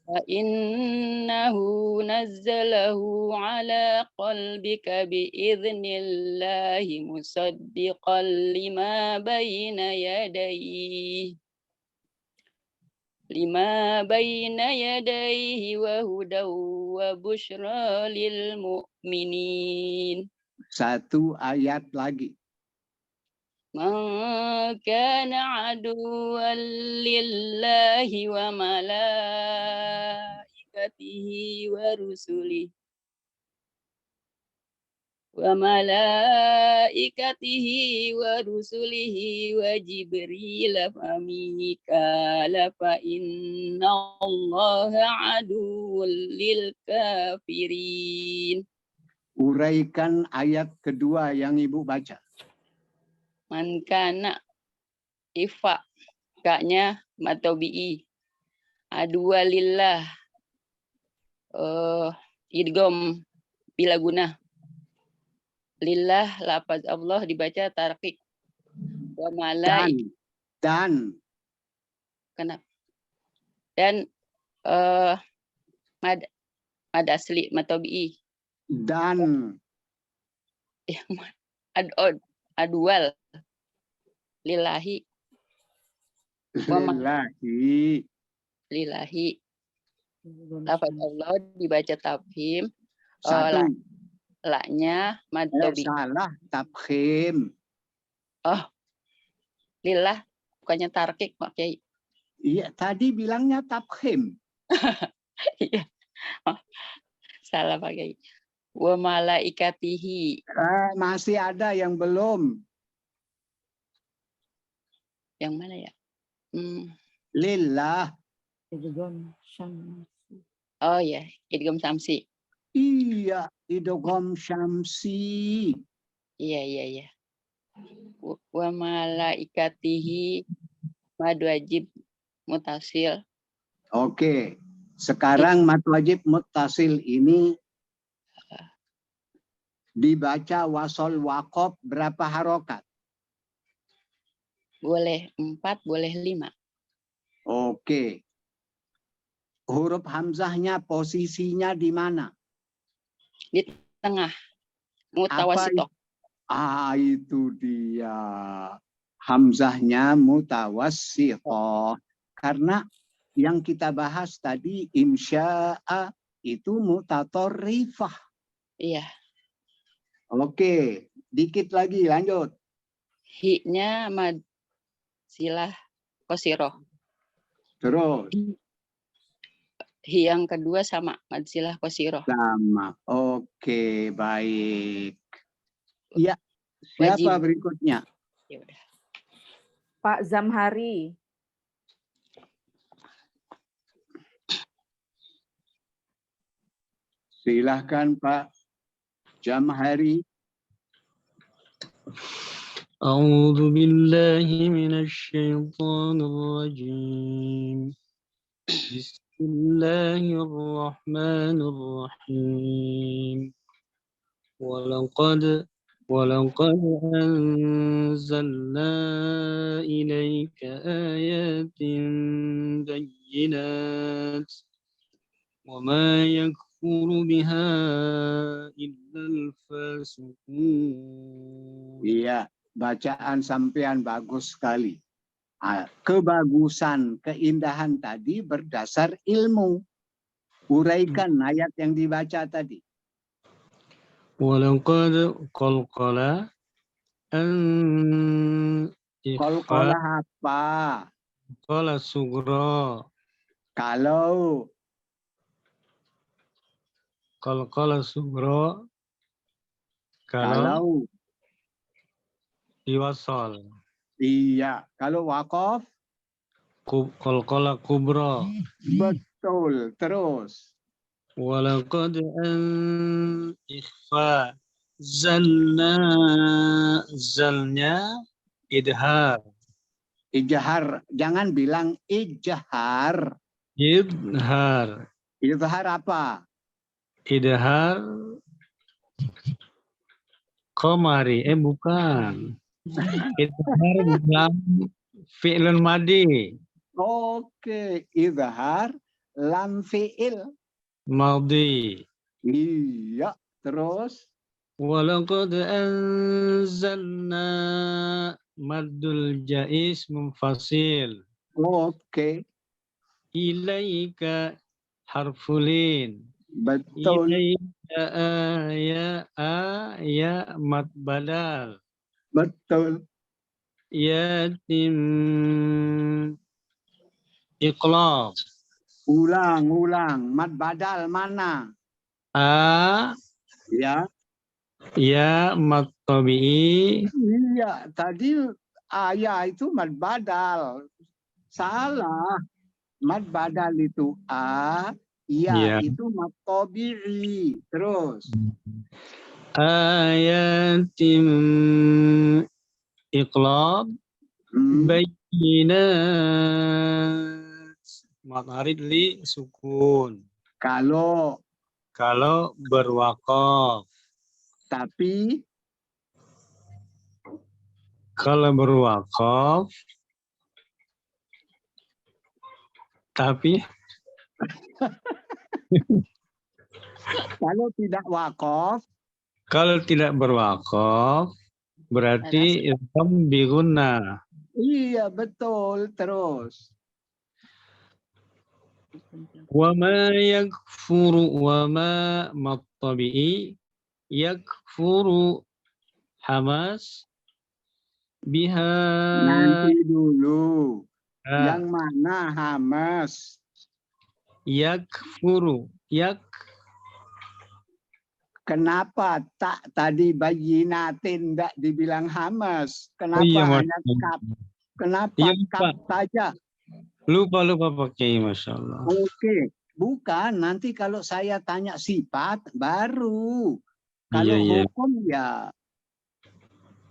S8: فإنه نزله على قلبك بإذن الله مصدقا لما بين يديه وهدى وبشرى للمؤمنين.
S1: Satu ayat lagi.
S8: Man kana aduwwan lillahi wa malaikatihi wa rusulihi wa Jibril fa Mikala fa innallaha aduwwul lil kafirin.
S1: Uraikan ayat kedua yang Ibu baca.
S8: Man kana ifa kaknya matobi'i adua lillah idgham bila guna lillah lafaz Allah dibaca tarqiq wa malai
S1: dan
S8: kenapa dan mad asli matobi'i
S1: dan
S8: adwal lillahi lillahi lafaz Allah dibaca tafhim.
S1: Satu.
S8: La-nya mad tobi.
S1: Salah, tafkhim.
S8: Oh, lillah bukannya tarkik Pak Kiai.
S1: Iya, tadi bilangnya tafkhim.
S8: Iya. Salah Pak Kiai. Wa malaikatihi.
S1: Masih ada yang belum.
S8: Yang mana ya?
S1: Lillah.
S8: Oh ya, idgham samsi.
S1: Iya, idgham syamsi.
S8: Iya. Wa malaikatihi mad wajib mutasil.
S1: Oke. Sekarang mad wajib mutasil ini dibaca wasol waqaf berapa harokat?
S8: Boleh 4, boleh 5.
S1: Oke. Huruf hamzahnya posisinya di mana?
S8: Di tengah. Mutawasitoh.
S1: Itu dia. Hamzahnya mutawassitoh. Karena yang kita bahas tadi insya'a itu mutatorrifah.
S8: Iya.
S1: Oke, dikit lagi lanjut.
S8: Hi-nya mad silah qasiroh.
S1: Terus.
S8: Hi yang kedua sama mad silah qasiroh.
S1: Sama. Oke, baik. Ya, siapa
S8: Wajib.
S1: berikutnya?
S8: Ya udah.
S2: Pak Zamhari.
S1: Silahkan Pak Jamhari.
S9: أعوذ بالله من الشيطان الرجيم بسم الله الرحمن الرحيم ولقد أنزلنا إليك آيات بينات وما يكفر بها إلا الفاسقون.
S1: Iya, bacaan sampean bagus sekali. Kebagusan, keindahan tadi berdasar ilmu. Uraikan ayat yang dibaca tadi.
S9: Walaqad qalqala an
S1: Qalqalah apa?
S9: qala sugra
S1: Kalau
S9: qalqala sugra kalau diwasal.
S1: Iya, kalau waqaf
S9: Qalqala kubra.
S1: betul. Terus
S9: Walaqad an ikhfa zalnya idhar.
S1: ijhar, jangan bilang ijhar.
S9: Idhar.
S1: Izhar apa?
S9: Idhar qamari. Bukan. Idhar dalam fi'lun madi.
S1: Oke, izhar lam fi'il.
S9: Madi.
S1: Iya, terus
S9: Walaqad anzalna maddul jais munfasil.
S1: oke,
S9: Ilaika harfulin.
S1: betul.
S9: Ilaika ya mad badal.
S1: Betul.
S9: Yatim iqlab.
S1: Ulang. Mad badal mana? Ya.
S9: Ya mad tabi'i.
S1: Iya, tadi ayah itu mad badal. Salah. Mad badal itu ya. Itu mad tabi'i. Terus.
S9: Ayatim iqlab bayinat. Mad arid li sukun.
S1: Kalau
S9: berwaqaf.
S1: tapi
S9: Kalau berwaqaf tapi
S1: kalau tidak waqaf
S9: kalau tidak berwaqaf berarti idgham bi gunnah.
S1: iya, betul. Terus
S9: Wa ma yakfuru wa ma mattabi'i yakfuru hamas biha.
S1: nanti dulu. Yang mana hamas?
S9: Yakfuru.
S1: Kenapa tak tadi bayinatin tidak dibilang hamas? Kenapa hanya kap? Kenapa kap saja?
S9: Lupa pakai, Masya Allah.
S1: Oke, bukan. Nanti kalau saya tanya sifat baru. Kalau
S9: Iya.
S1: hukum ya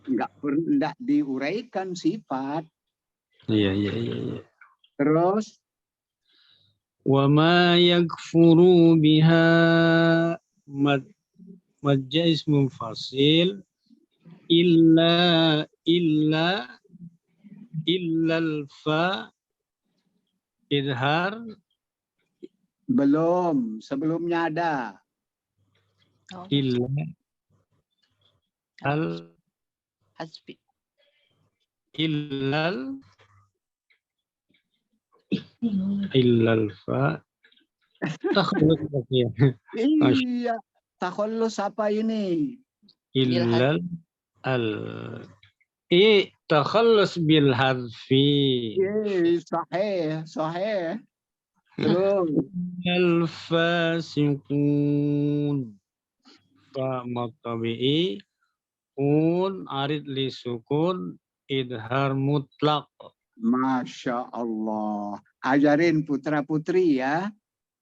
S1: enggak diuraikan sifat.
S9: Iya.
S1: Terus
S9: Wa ma yakfuru biha majais munfasil illa al-fa idhar.
S1: belum, sebelumnya ada.
S9: Illa al
S8: Hasbi.
S9: Illal fa.
S1: Iya, takhallus apa ini?
S9: Illal al. Takhallus bil hadfi.
S1: Sahih. Terus
S9: Al fasiqun. Fa matabi'i un arid li sukun idhar mutlak.
S1: Masya Allah. Ajarin putra-putri ya.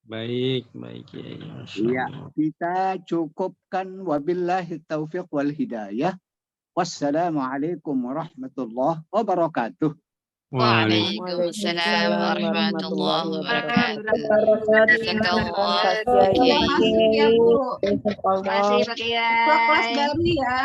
S9: Baik, baik Kiai. Masya
S1: Iya,
S9: Allah.
S1: kita cukupkan wabillahi taufiq wal hidayah. Wassalamualaikum warahmatullahi wabarakatuh.
S6: Waalaikumsalam warahmatullahi wabarakatuh.
S3: Terima
S6: Jazakallah,
S3: kasih,
S6: Kiai.
S4: Terima kasih ya Bu.
S3: Insya
S4: Ketua
S3: Allah.
S4: kelas baru ya.